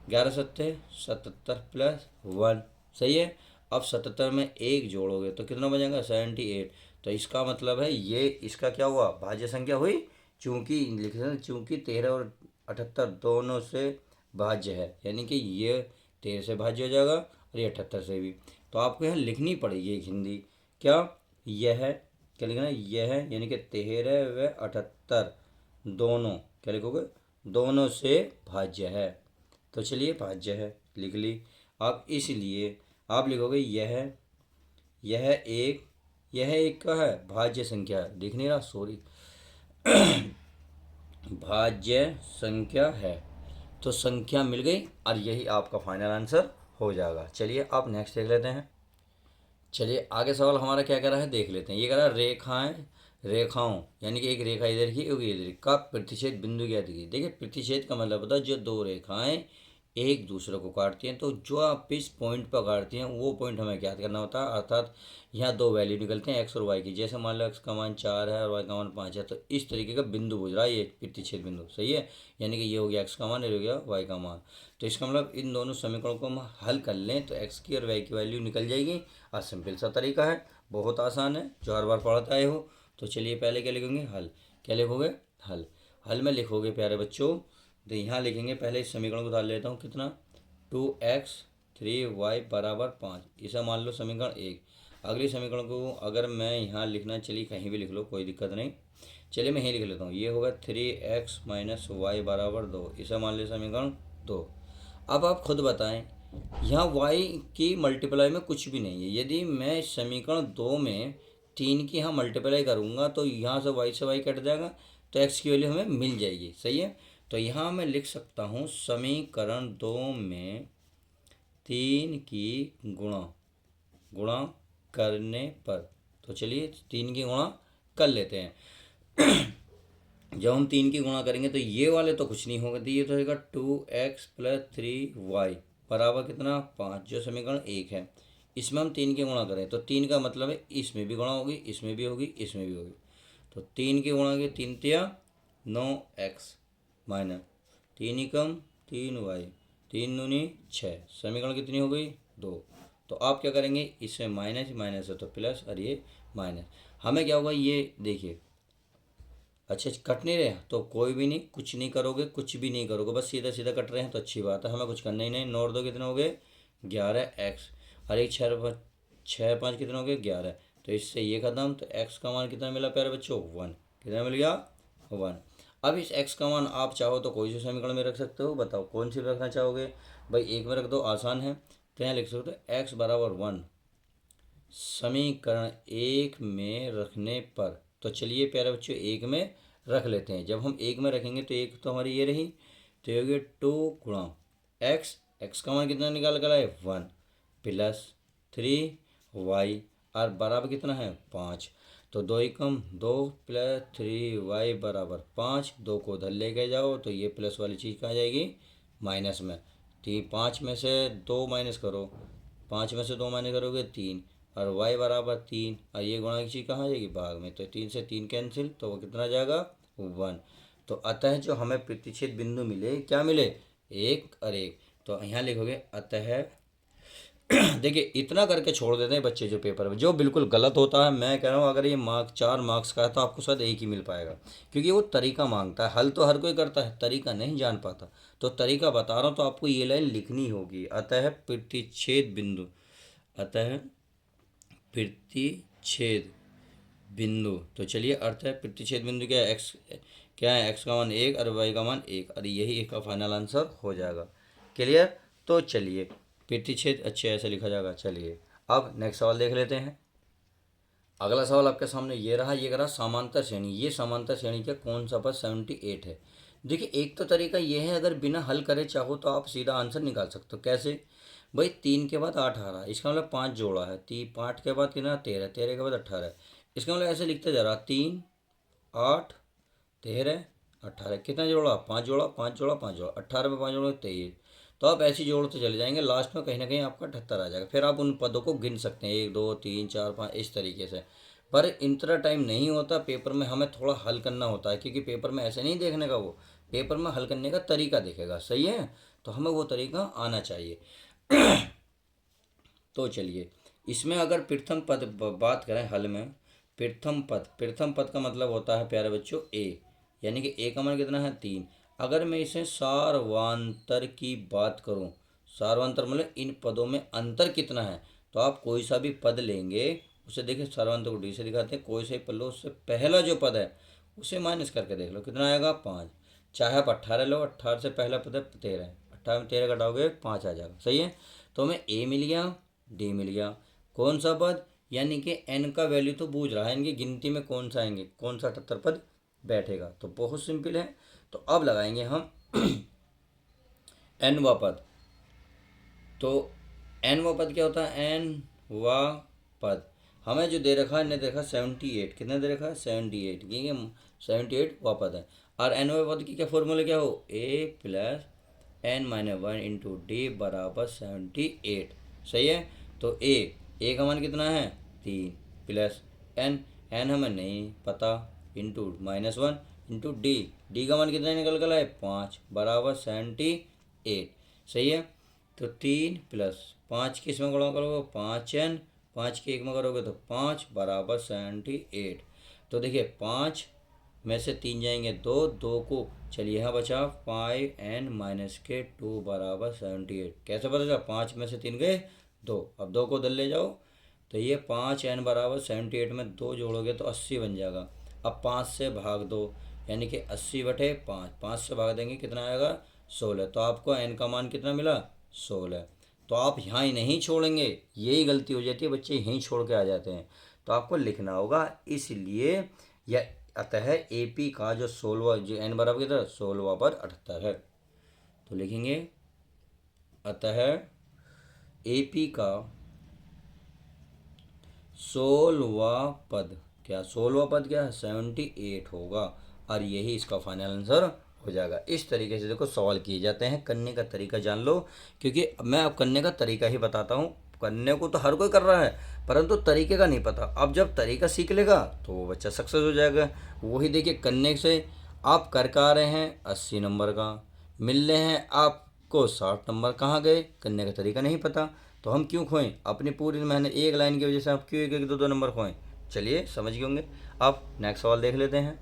11 सत्ते 77 प्लस 1। सही है। अब 77 में एक जोड़ोगे तो कितना बचेगा? 78। तो इसका मतलब है ये इसका क्या हुआ? भाज्य संख्या हुई। चूंकि लिख रहे हैं, चूंकि 13 और 78 दोनों से भाज्य है, यानी कि ये 13 से भाज्य हो जाएगा और ये 78 से भी। तो आपको यहाँ लिखनी पड़ेगी एक हिंदी। क्या? यह क्या लिखना है? यह यानी कि 13 व 78 दोनों, क्या लिखोगे? दोनों से भाज्य है। तो चलिए भाज्य है लिख ली। अब इसलिए आप लिखोगे यह एक का है भाज्य संख्या है। दिख नहीं रहा? सॉरी। भाज्य संख्या है। तो संख्या मिल गई और यही आपका फाइनल आंसर हो जाएगा। चलिए आप नेक्स्ट देख लेते हैं। चलिए आगे सवाल हमारा क्या कह रहा है देख लेते हैं। ये कह रहा है रेखाओं यानी कि एक रेखा इधर की एक इधर का प्रतिच्छेद बिंदु ज्ञात कीजिए। देखिए प्रतिच्छेद का मतलब होता है जो दो रेखाएं एक दूसरे को काटती हैं, तो जो आप इस पॉइंट पर काटती हैं वो पॉइंट हमें ज्ञात करना होता है। अर्थात यहाँ दो वैल्यू निकलते हैं एक्स और वाई की। जैसे मान लो एक्स का मान 4 है और वाई का मान 5 है, तो इस तरीके का बिंदु बुझ रहा है ये प्रतिच्छेद बिंदु। सही है। यानी कि ये हो गया एक्स का मान, ये हो गया वाई का मान। तो इसका मतलब इन दोनों समीकरणों को हम हल कर लें तो एक्स की और वाई की वैल्यू निकल जाएगी। और सिंपल सा तरीका है, बहुत आसान है, जो हर बार पढ़ाता आए हो। तो चलिए पहले क्या लिखेंगे? हल। क्या लिखोगे? हल। हल में लिखोगे प्यारे बच्चों, तो यहाँ लिखेंगे, पहले इस समीकरण को डाल लेता हूँ। कितना? 2x 3y बराबर 5। इसे मान लो समीकरण 1। अगली समीकरण को अगर मैं यहाँ लिखना, चलिए कहीं भी लिख लो कोई दिक्कत नहीं। चलिए मैं यहीं लिख लेता हूँ। ये होगा 3x माइनस वाई बराबर 2। इसे मान लो समीकरण 2। अब आप खुद बताएं, यहाँ y की मल्टीप्लाई में कुछ भी नहीं है। यदि मैं समीकरण 2 में 3 की यहाँ मल्टीप्लाई करूँगा तो यहाँ से y कट जाएगा, तो x की वैल्यू हमें मिल जाएगी। सही है। तो यहाँ मैं लिख सकता हूँ समीकरण 2 में 3 की गुणा करने पर। तो चलिए 3 की गुणा कर लेते हैं। जब हम 3 की गुणा करेंगे तो ये वाले तो कुछ नहीं होगा, तो ये तो होगा 2x प्लस 3y बराबर कितना? 5, जो समीकरण 1 है। इसमें हम 3 की गुणा करें तो 3 का मतलब है इसमें भी गुणा होगी, इसमें भी होगी, इसमें भी होगी। तो 3 की गुणा की 3 तिया 9x माइनस 3 ही कम 3y 3 दूनी 6। समीकरण कितनी हो गई? 2। तो आप क्या करेंगे? इसमें माइनस माइनस है तो प्लस और ये माइनस। हमें क्या होगा? ये देखिए अच्छा कट नहीं रहे तो कोई भी नहीं, कुछ नहीं करोगे, कुछ भी नहीं करोगे, बस सीधा सीधा कट रहे हैं तो अच्छी बात है, हमें कुछ करना ही नहीं। 9 और 2 कितने हो गए? 11x। और एक 6 5 कितने हो गए? 11। तो इससे ये खत्म। तो x का मान कितना मिला प्यारे बच्चों? 1। कितना मिल गया? 1। अब इस x का मान आप चाहो तो कोई सी समीकरण में रख सकते हो। बताओ कौन सी रखना चाहोगे? भाई एक में रख दो, आसान है। तो यहाँ लिख सकते हो x बराबर 1 समीकरण 1 में रखने पर। तो चलिए प्यारे बच्चों एक में रख लेते हैं। जब हम एक में रखेंगे तो एक तो हमारी ये रही, तो ये हो गया 2 गुणा एक्स का मान कितना निकाल कर आए? 1 प्लस 3y और बराबर कितना है? 5। तो 2 एकम 2 प्लस 3y बराबर 5। 2 को उधर लेके जाओ तो ये प्लस वाली चीज़ कहाँ जाएगी, माइनस में। 5 में से 2 माइनस करो, 5 में से 2 माइनस करोगे 3, और y बराबर 3, और ये गुणा की चीज़ कहाँ जाएगी, भाग में। तो 3 से 3 कैंसिल, तो वो कितना जाएगा, 1। तो अतः जो हमें प्रतिच्छेद बिंदु मिले, क्या मिले, 1 और 1। तो यहाँ लिखोगे अतः देखिए इतना करके छोड़ देते हैं बच्चे जो पेपर में, जो बिल्कुल गलत होता है। मैं कह रहा हूँ अगर ये 4 मार्क्स का है तो आपको शायद 1 ही मिल पाएगा, क्योंकि वो तरीका मांगता है। हल तो हर कोई करता है, तरीका नहीं जान पाता। तो तरीका बता रहा हूँ, तो आपको ये लाइन लिखनी होगी, अतः प्रतिच्छेद बिंदु, अतः प्रतिच्छेद बिंदु। तो चलिए अर्थ है प्रतिच्छेद बिंदु क्या है, एक्स क्या है, एक्स का मान 1 और वाई का मान 1, और यही एक का फाइनल आंसर हो जाएगा। क्लियर। तो चलिए प्रतिच्छेद अच्छे ऐसे लिखा जाएगा। चलिए अब नेक्स्ट सवाल देख लेते हैं। अगला सवाल आपके सामने ये रहा, ये करा समांतर श्रेणी। ये समांतर श्रेणी का कौन सा पद 78 है। देखिए एक तो तरीका ये है, अगर बिना हल करे चाहो तो आप सीधा आंसर निकाल सकते हो। कैसे भाई, 3 के बाद 8 आ रहा है, इसका मतलब 5 जोड़ा है। 5 के बाद कितना, 13, 13 के बाद 18। इसका मतलब ऐसे लिखते जा रहा, 3 8 13 18, कितना जोड़ा, 5 जोड़ा, 5 जोड़ा, 5 जोड़ा, 18 में 5 जोड़ा 23। तो आप ऐसे जोड़ते चले जाएंगे, लास्ट में कहीं ना कहीं आपका 78 आ जाएगा। फिर आप उन पदों को गिन सकते हैं, 1 2 3 4 5 इस तरीके से। पर इतना टाइम नहीं होता पेपर में, हमें थोड़ा हल करना होता है, क्योंकि पेपर में ऐसे नहीं देखने का, वो पेपर में हल करने का तरीका देखेगा। सही है, तो हमें वो तरीका आना चाहिए। तो चलिए इसमें अगर प्रथम पद बात करें हल में, प्रथम पद का मतलब होता है प्यारे बच्चों ए, यानी कि ए का मान कितना है, 3। अगर मैं इसे सारवांतर की बात करूं, सारवांतर मतलब इन पदों में अंतर कितना है, तो आप कोई सा भी पद लेंगे उसे देखिए, सारवांतर को डी से दिखाते हैं, कोई से पद लो, उससे पहला जो पद है उसे माइनस करके देख लो कितना आएगा, 5। चाहे आप 18 लो, 18 से पहला पद है 13, 18 में 13 घटाओगे 5 आ जाएगा। सही है, तो हमें ए मिल गया, डी मिल गया। कौन सा पद, यानी कि एन का वैल्यू तो बूझ रहा है, इनकी गिनती में कौन सा आएंगे, कौन सा 78 पद बैठेगा। तो बहुत सिंपल है। तो अब लगाएंगे हम एन व पद। तो एन व पद क्या होता है, एन व पद हमें जो दे रखा है, ने देखा 78, कितना दे रखा है 78, ठीक है 78 व पद है। और एन व पद की क्या फॉर्मूला क्या हो, a plus n minus 1 into d बराबर 78। सही है, तो ए का मान कितना है 3 प्लस एन हमें नहीं पता, इंटू -1 इंटू डी का मान कितना निकल कर आए 5 बराबर 78। सही है, तो 3 प्लस 5 किस में गुणा करोगे, 5n, 5 के 1 में करोगे तो 5 बराबर 78। तो देखिए 5 में से 3 जाएंगे 2, 2 को चलिए यहाँ बचा 5n माइनस के 2 बराबर 78। कैसे पता चला, 5 में से 3 गए 2, अब 2 को उधर ले जाओ, तो ये 5n बराबर 78 में 2 जोड़ोगे तो 80 बन जाएगा। अब 5 से भाग दो, यानी कि 80/5, 5 से भाग देंगे कितना आएगा 16। तो आपको n का मान कितना मिला 16। तो आप यहाँ ही नहीं छोड़ेंगे, यही गलती हो जाती है, बच्चे यहीं छोड़ के आ जाते हैं। तो आपको लिखना होगा, इसलिए यह अतः ए पी का जो 16 जो एन बराबर कितना 16 पर 78 है। तो लिखेंगे अतः ए पी का 16वां पद क्या, 16वां पद क्या है 78 होगा, और यही इसका फाइनल आंसर हो जाएगा। इस तरीके से देखो सवाल किए जाते हैं, करने का तरीका जान लो, क्योंकि मैं अब करने का तरीका ही बताता हूँ। करने को तो हर कोई कर रहा है, परंतु तरीके का नहीं पता। अब जब तरीका सीख लेगा तो वो बच्चा सक्सेस हो जाएगा। वही देखिए, करने से आप करके आ रहे हैं 80 नंबर का, मिल रहे हैं आपको 60 नंबर, कहाँ गए, करने का तरीका नहीं पता। तो हम क्यों खोएं अपनी पूरी मेहनत, एक लाइन की वजह से आप क्यों एक एक दो दो नंबर खोएं। चलिए समझ गए होंगे। अब नेक्स्ट सवाल देख लेते हैं।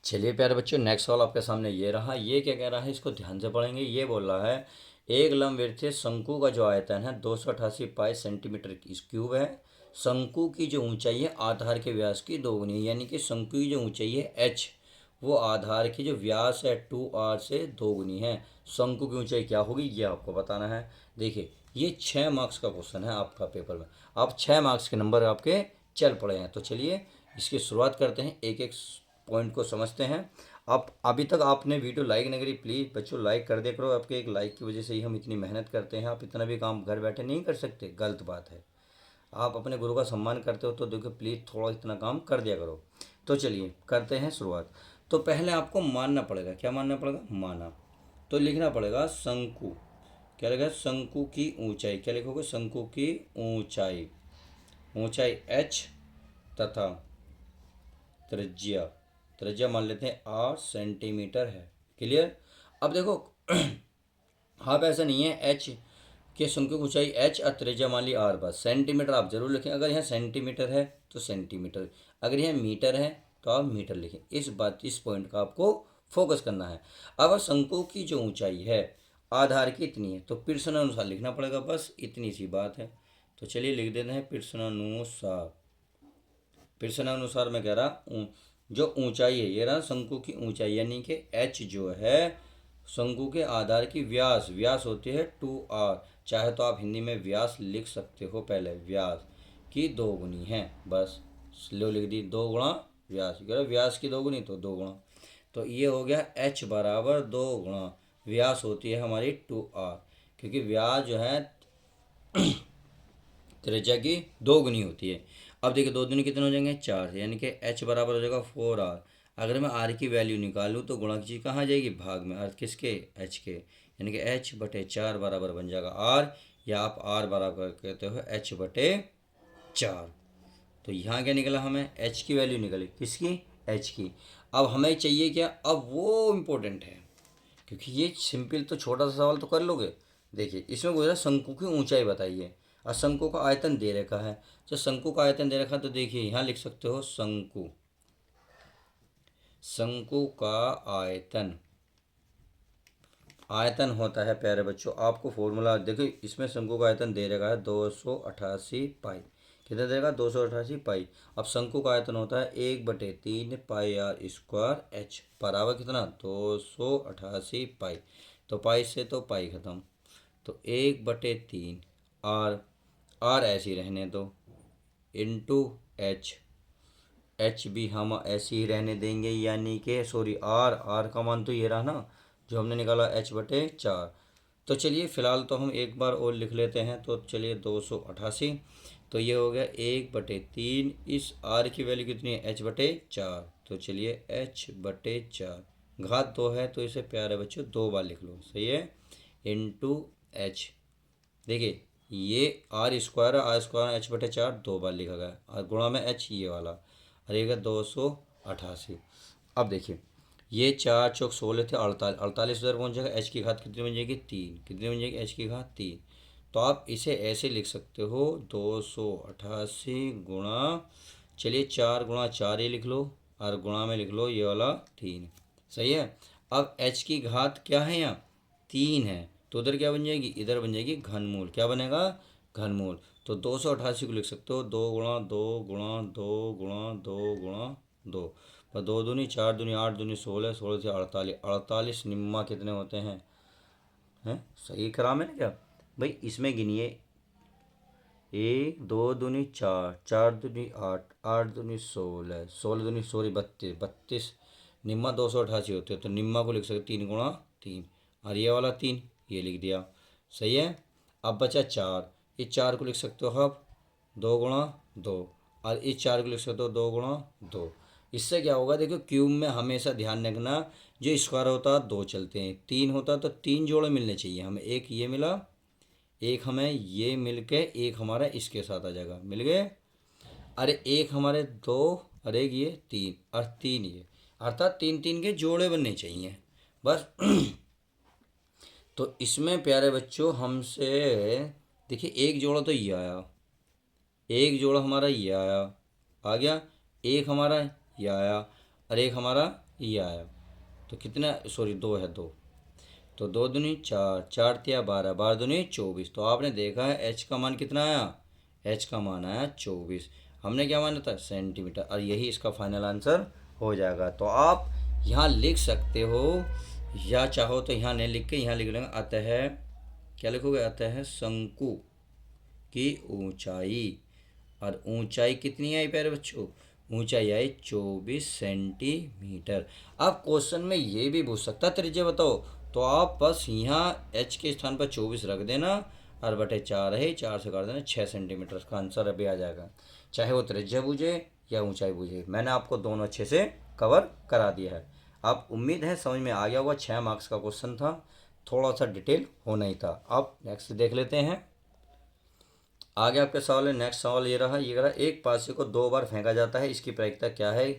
चलिए प्यारे बच्चों, नेक्स्ट सवाल आपके सामने ये रहा। ये क्या कह रहा है, इसको ध्यान से पढ़ेंगे। ये बोल रहा है एक लंबवृत्तीय शंकु का जो आयतन है 288 पाई सेंटीमीटर क्यूब है। शंकु की जो ऊंचाई है आधार के व्यास की दोगुनी है, यानी कि शंकु की जो ऊंचाई है h, वो आधार की जो व्यास है 2r से दोगुनी है। शंकु की ऊंचाई क्या होगी ये आपको बताना है। देखिए ये 6 मार्क्स का क्वेश्चन है आपका पेपर में, आप 6 मार्क्स के नंबर आपके चल पड़े हैं। तो चलिए इसकी शुरुआत करते हैं, एक एक पॉइंट को समझते हैं। आप अभी तक आपने वीडियो लाइक नहीं करी, प्लीज़ बच्चों लाइक कर दिया करो। आपके एक लाइक की वजह से ही हम इतनी मेहनत करते हैं, आप इतना भी काम घर बैठे नहीं कर सकते, गलत बात है। आप अपने गुरु का सम्मान करते हो तो देखो प्लीज़ थोड़ा इतना काम कर दिया करो। तो चलिए करते हैं शुरुआत। तो पहले आपको मानना पड़ेगा, क्या मानना पड़ेगा, माना। तो लिखना पड़ेगा शंकु, क्या लिखा, शंकु की ऊंचाई, क्या लिखोगे, शंकु की ऊंचाई, ऊंचाई h तथा त्रिज्या, त्रिज्या मान लेते हैं 8 सेंटीमीटर है। क्लियर। अब देखो आप ऐसा नहीं है एच के शंकु की ऊंचाई h और त्रिज्या मान ली r, बस सेंटीमीटर आप जरूर लिखें। अगर यहाँ सेंटीमीटर है तो सेंटीमीटर, अगर यहाँ मीटर है तो आप मीटर लिखें। इस पॉइंट का आपको फोकस करना है। अब शंकु की जो ऊंचाई है आधार की इतनी है तो प्रश्नानुसार लिखना पड़ेगा, बस इतनी सी बात है। तो चलिए लिख देते हैं प्रश्नानुसार। प्रश्नानुसार मैं कह रहा जो ऊंचाई है ये रहा शंकु की ऊंचाई, यानी कि h जो है शंकु के आधार की व्यास, व्यास होती है 2r, चाहे तो आप हिंदी में व्यास लिख सकते हो, पहले व्यास की दोगुनी है, बस लो लिख दी, 2 गुणा व्यास, व्यास की दोगुनी तो 2 गुणा। तो ये हो गया h बराबर 2 गुणा व्यास होती है हमारी 2r, क्योंकि व्यास जो है त्रिज्या की दोगुनी होती है। अब देखिए दो दूनी कितने हो जाएंगे, 4, यानी कि h बराबर हो जाएगा 4r। अगर मैं r की वैल्यू निकालूँ तो गुणा की चीज़ कहाँ जाएगी, भाग में, अर्थ किसके, h के, यानी कि h/4 बराबर बन जाएगा r, या आप r बराबर कहते हो h/4। तो यहाँ क्या निकला, हमें h की वैल्यू निकली, किसकी, h की। अब हमें चाहिए क्या, अब वो इम्पोर्टेंट है, क्योंकि ये सिंपल तो छोटा सा सवाल तो कर लोगे। देखिए इसमें बोल रहा है शंकु की ऊंचाई बताइए और शंकु का आयतन दे रखा है। तो शंकु का आयतन दे रखा है तो देखिए यहाँ लिख सकते हो शंकु, शंकु का आयतन, आयतन होता है प्यारे बच्चों, आपको फॉर्मूला देखो, इसमें शंकु का आयतन दे रखा है 288 पाई, कितना देगा, 288 पाई। अब शंकु का आयतन होता है 1/3 पाई आर स्क्वायर एच, बराबर कितना, 288 पाई। तो पाई से तो पाई खत्म, तो 1/3 आर, आर ऐसे ही रहने दो, इंटू एच, एच भी हम ऐसे ही रहने देंगे, यानी कि सॉरी आर, आर का मान तो ये रहा ना जो हमने निकाला h/4। तो चलिए फ़िलहाल तो हम एक बार और लिख लेते हैं, तो चलिए 288, तो ये हो गया 1/3, इस r की वैल्यू कितनी है, h/4, तो चलिए h/4, घात 2 है तो इसे प्यारे बच्चों 2 बार लिख लो, सही है, इंटू एच। देखिए ये r² h/4 2 बार लिखा गया और गुणा में h ये वाला, रहेगा 288। अब देखिए ये 4 चौक 16 थे, 48, 48 उधर पहुँच जाएगा, h की घात कितनी बन जाएगी, 3, कितनी बन जाएगी, h की घात 3। तो आप इसे ऐसे लिख सकते हो 288 गुणा, चलिए 4 गुणा 4 ही लिख लो और गुणा में लिख लो ये वाला 3, सही है। अब h की घात क्या है, यहाँ 3 है, तो उधर क्या बन जाएगी, इधर बन जाएगी घनमूल, क्या बनेगा, घनमूल। तो 288 को लिख सकते हो 2 गुणा 2 गुणा 2 गुणा 2 गुणा 2, पर 2 दूनी 4 दूनी 8 दूनी 16, 16 से 48, 48 निम्मा कितने होते हैं, सही करा मैंने क्या भाई, इसमें गिनिए, 1 2 दूनी 4, 4 दूनी 8, 8 दूनी 16, 16 दूनी सॉरी 32, 32 निम्मा 288 होते हैं, तो निम्मा को लिख सकते 3 गुणा 3, और ये वाला 3 ये लिख दिया, सही है। अब बचा 4, इस 4 को लिख सकते हो आप 2 गुणा 2, और इस 4 को लिख सकते हो 2 गुणा 2। इससे क्या होगा, देखो क्यूब में हमेशा ध्यान रखना, जो स्क्वायर होता है 2 चलते हैं, 3 होता तो 3 जोड़े मिलने चाहिए हमें, एक ये मिला, एक हमें ये मिल के एक हमारा इसके साथ आ जाएगा, मिल गए, अरे एक हमारे 2, अरे ये 3 और 3 ये, अर्थात 3 3 के जोड़े बनने चाहिए बस। तो इसमें प्यारे बच्चों हमसे देखिए एक जोड़ा तो ये आया, एक जोड़ा हमारा ये आया, आ गया, एक हमारा ये आया और एक हमारा ये आया, तो कितना, सॉरी 2 है, 2, तो 2 दूनी 4, 4 तिया 12, 12 दूनी 24। तो आपने देखा है एच का मान कितना आया, एच का मान आया 24, हमने क्या माना था, सेंटीमीटर, और यही इसका फाइनल आंसर हो जाएगा। तो आप यहाँ लिख सकते हो, या चाहो तो यहाँ नहीं लिख के यहाँ लिख लेंगे, अतः क्या लिखोगे, अतः शंकु की ऊंचाई, और ऊंचाई कितनी आई प्यारे बच्चों, ऊंचाई आई 24 सेंटीमीटर। अब क्वेश्चन में ये भी पूछ सकता त्रिज्या बताओ, तो आप बस यहाँ h के स्थान पर 24 रख देना और बटे 4 है, 4 से काट देना 6 सेंटीमीटर का आंसर अभी आ जाएगा, चाहे वो त्रिज्या बूझे या ऊंचाई बूझे। मैंने आपको दोनों अच्छे से कवर करा दिया है। अब उम्मीद है समझ में आ गया होगा। 6 मार्क्स का क्वेश्चन था, थोड़ा सा डिटेल होना ही था। अब नेक्स्ट देख लेते हैं। आगे आपके सवाल है, नेक्स्ट सवाल ये रहा, एक पासे को 2 बार फेंका जाता है, इसकी प्रायिकता क्या है?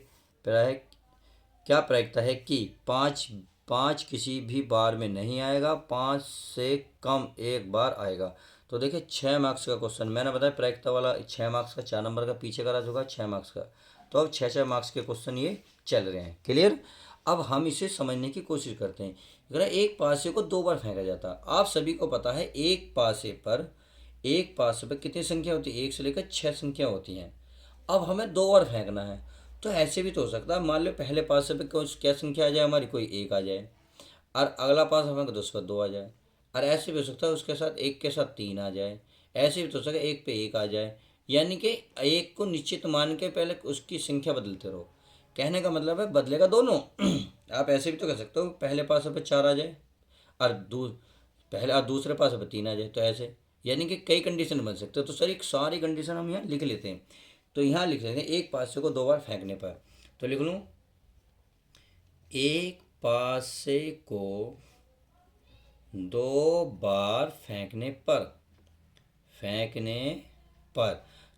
क्या प्रायिकता है कि पाँच पाँच किसी भी बार में नहीं आएगा, 5 से कम एक बार आएगा। तो देखिए 6 मार्क्स का क्वेश्चन, मैंने बताया प्रायिकता वाला 6 मार्क्स का, 4 नंबर का पीछे करा चुका 6 मार्क्स का। तो अब 6 मार्क्स के क्वेश्चन ये चल रहे हैं, क्लियर। अब हम इसे समझने की कोशिश करते हैं। अगर एक पासे को 2 बार फेंका जाता है, आप सभी को पता है एक पासे पर कितनी संख्या होती है? 1 से लेकर 6 संख्या होती हैं। अब हमें 2 बार फेंकना है, तो ऐसे भी तो हो सकता है, मान लो पहले पासे पे कुछ क्या संख्या आ जाए हमारी, कोई 1 आ जाए, और अगला पास हमें उस पर 2 आ जाए, और ऐसे भी हो सकता है उसके साथ 1 के साथ 3 आ जाए, ऐसे भी तो हो सकता है 1 पे 1 आ जाए। यानी कि एक को निश्चित मान के पहले उसकी संख्या बदलते रहो। कहने का मतलब है बदलेगा दोनों। आप ऐसे भी तो कह सकते हो पहले पासे पे 4 आ जाए और पहले और दूसरे पासे पे 3 आ जाए, तो ऐसे यानी कि कई कंडीशन बन सकते हो। तो सर एक सारी कंडीशन हम यहाँ लिख लेते हैं। तो यहाँ लिख लेते हैं एक पासे को 2 बार फेंकने पर, तो लिख लूँ एक पासे को 2 बार फेंकने पर।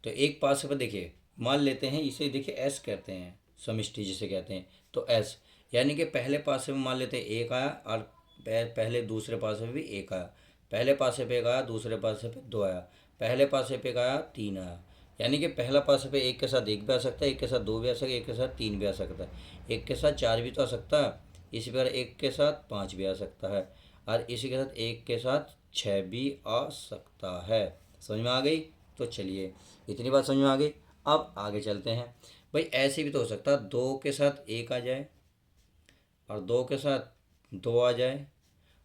तो एक पासे पर देखिए मान लेते हैं, इसे देखिए एस कहते हैं, समिष्टि जिसे कहते हैं, तो एस यानी कि पहले पासे में मान लेते हैं 1 आया, और पहले दूसरे पासे में भी 1 आया, पहले पासे पे 1 आया, दूसरे पासे पे 2 आया, पहले पासे पे 1 आया, 3 आया। यानी कि पहला पासे पे 1 के साथ 1 भी आ सकता है, 1 के साथ 2 भी आ सकता है, 1 के साथ 3 भी आ सकता है, 1 के साथ 4 भी तो आ सकता है, इसी प्रकार 1 के साथ 5 भी आ सकता है, और इसी के साथ 1 के साथ 6 भी आ सकता है। समझ में आ गई? तो चलिए इतनी बात समझ में आ गई। अब आगे चलते हैं। भाई ऐसे भी तो हो सकता है 2 के साथ 1 आ जाए, और 2 के साथ 2 आ जाए,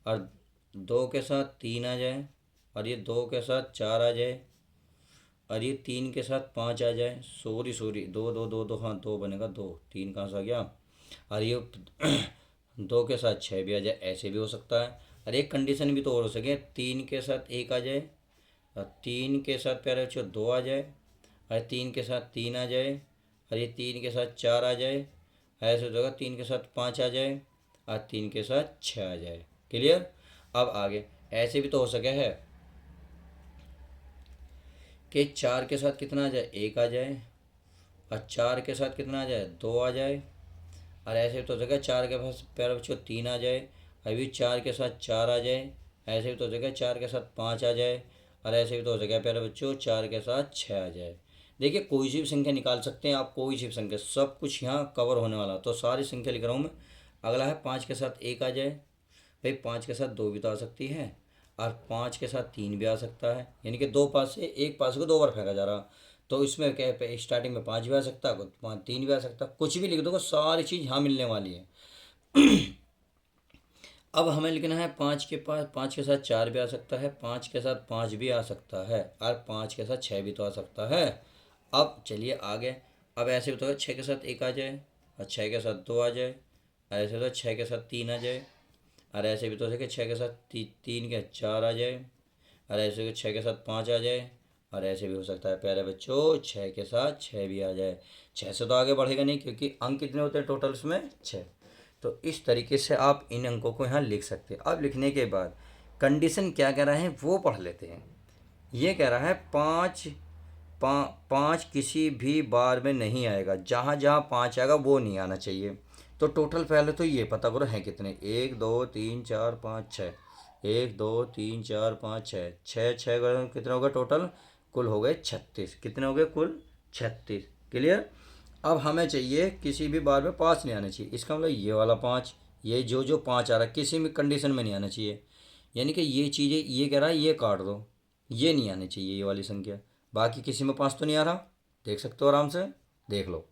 और 2 के साथ 3 आ जाए, और ये 2 के साथ 4 आ जाए, और ये 3 के साथ 5 आ जाए। सॉरी दो दो दो दो, हाँ 2 बनेगा, 2 3 कहाँ से आ गया, और ये 2 के साथ 6 भी आ जाए, ऐसे भी हो सकता है। और एक कंडीशन भी तो और हो सके, 3 के साथ 1 आ जाए, और 3 के साथ प्यारे बच्चों 2 आ जाए, और 3 के साथ 3 आ जाए, और ये 3 के साथ 4 आ जाए, ऐसे हो जाएगा 3 के साथ 5 आ जाए, और 3 के साथ 6 आ जाए। क्लियर? अब आगे ऐसे भी तो हो सके है कि 4 के साथ कितना आ जाए, 1 आ जाए, और 4 के साथ कितना आ जाए, 2 आ जाए, और ऐसे भी तो हो सके 4 के पास प्यारे बच्चों 3 आ जाए, अभी 4 के साथ 4 आ जाए, ऐसे भी तो हो सके 4 के साथ 5 आ जाए, और ऐसे भी तो हो सके प्यारे बच्चों 4 के साथ 6 आ जाए। देखिए कोई सी भी संख्या निकाल सकते हैं आप, कोई सी भी संख्या, सब कुछ यहाँ कवर होने वाला। तो सारी संख्या लिख रहा हूँ मैं। अगला है 5 के साथ 1 आ जाए, भाई 5 के साथ 2 भी तो आ सकती है, और 5 के साथ 3 भी आ सकता है, यानी कि 2 पास से एक पास को 2 बार फेंका जा रहा। तो इसमें क्या है, स्टार्टिंग में 5 भी आ सकता है, 3 भी आ सकता है, कुछ भी लिख दो, सारी चीज़ यहाँ मिलने वाली है। अब हमें लिखना है 5 के पास, 5 के साथ 4 भी आ सकता है, 5 के साथ 5 भी आ सकता है, और 5 के साथ 6 भी तो आ सकता है। अब चलिए आगे। अब ऐसे भी तो 6 के साथ 1 आ जाए, और 6 के साथ 2 आ जाए, ऐसे तो 6 के साथ 3 आ जाए, और ऐसे भी तो है कि 6 के साथ 3 के 4 आ जाए, और ऐसे 6 के साथ 5 आ जाए, और ऐसे भी हो सकता है प्यारे बच्चों 6 के साथ 6 भी आ जाए। 6 से तो आगे बढ़ेगा नहीं, क्योंकि अंक कितने होते हैं टोटल उसमें, 6। तो इस तरीके से आप इन अंकों को यहाँ लिख सकते हैं। अब लिखने के बाद कंडीशन क्या कह रहा है वो पढ़ लेते हैं। ये कह रहा है पाँच किसी भी बार में नहीं आएगा, जहाँ जहाँ 5 आएगा वो नहीं आना चाहिए। तो टोटल पहले तो ये पता करो हैं कितने, 1 2 3 4 5 6, 1 2 3 4 5 6, 6 कितने हो गए टोटल, कुल हो गए 36। कितने हो गए कुल? 36। क्लियर? अब हमें चाहिए किसी भी बार में 5 नहीं आना चाहिए, इसका मतलब ये वाला 5, ये जो 5 आ रहा है किसी भी कंडीशन में नहीं आना चाहिए। यानी कि ये चीज़ें ये कह रहा है ये काट दो, ये नहीं आनी चाहिए ये वाली संख्या। बाकी किसी में 5 तो नहीं आ रहा, देख सकते हो आराम से, देख लो।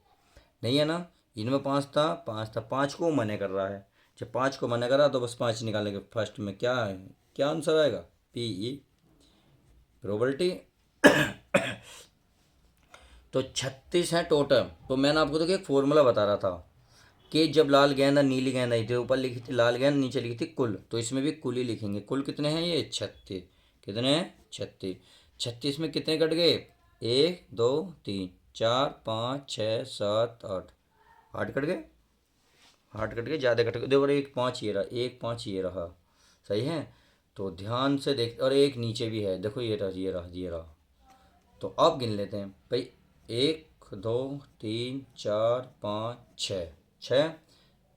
नहीं है ना, इनमें 5 था, 5 को मना कर रहा है। जब 5 को मना कर रहा तो बस 5 निकालेंगे। फर्स्ट में क्या है, क्या आंसर आएगा, पी ई, प्रोबेबिलिटी। तो 36 है टोटल। तो मैंने आपको तो एक फॉर्मूला बता रहा था कि जब लाल गेंद और नीली गेंद आई थी, ऊपर लिखी थी लाल गेंद, नीचे लिखी थी कुल, तो इसमें भी कुल ही लिखेंगे। कुल कितने हैं ये, 36। कितने? 36। 36 में कितने कट गए? 1 2 3 4 5 6 7 8, 8 कट गए। 8 कट गए, ज़्यादा कट गए। देखो एक 5 ये रहा, एक 5 ये रहा, सही है। तो ध्यान से देख, और एक नीचे भी है, देखो ये रहा, ये रहा, ये रहा। तो अब गिन लेते हैं भाई, 1 2 3 4 5 6, 6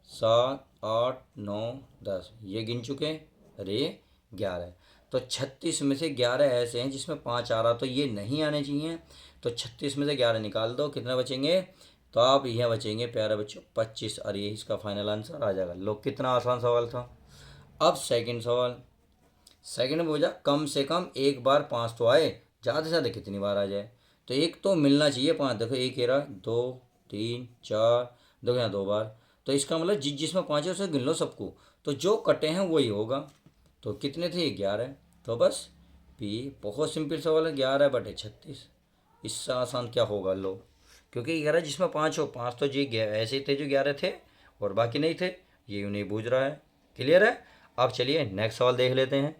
7 8 9 10, ये गिन चुके। अरे 11। तो 36 में से 11 ऐसे हैं जिसमें 5 आ रहा, तो ये नहीं आने चाहिए। तो 36 में से 11 निकाल दो, कितने बचेंगे? तो आप यहाँ बचेंगे प्यारे बच्चों 25, और ये इसका फाइनल आंसर आ जाएगा। लो, कितना आसान सवाल था। अब सेकंड सवाल। सेकंड में बोला कम से कम एक बार 5 तो आए, ज़्यादा से ज़्यादा कितनी बार आ जाए? तो एक तो मिलना चाहिए 5, देखो एक ये रहा, 2 3 4, देखो यहाँ 2 बार। तो इसका मतलब जिसमें 5 है उसे गिन लो सबको, तो जो कटे हैं वही होगा। तो कितने थे? 11। तो बस पी, बहुत सिंपल सवाल है, 11/36। इससे आसान क्या होगा? लो, क्योंकि 11 जिसमें 5 हो, 5 तो जी ऐसे ही थे जो 11 थे, और बाकी नहीं थे, ये उन्हें बूझ रहा है। क्लियर है? अब चलिए नेक्स्ट सवाल देख लेते हैं।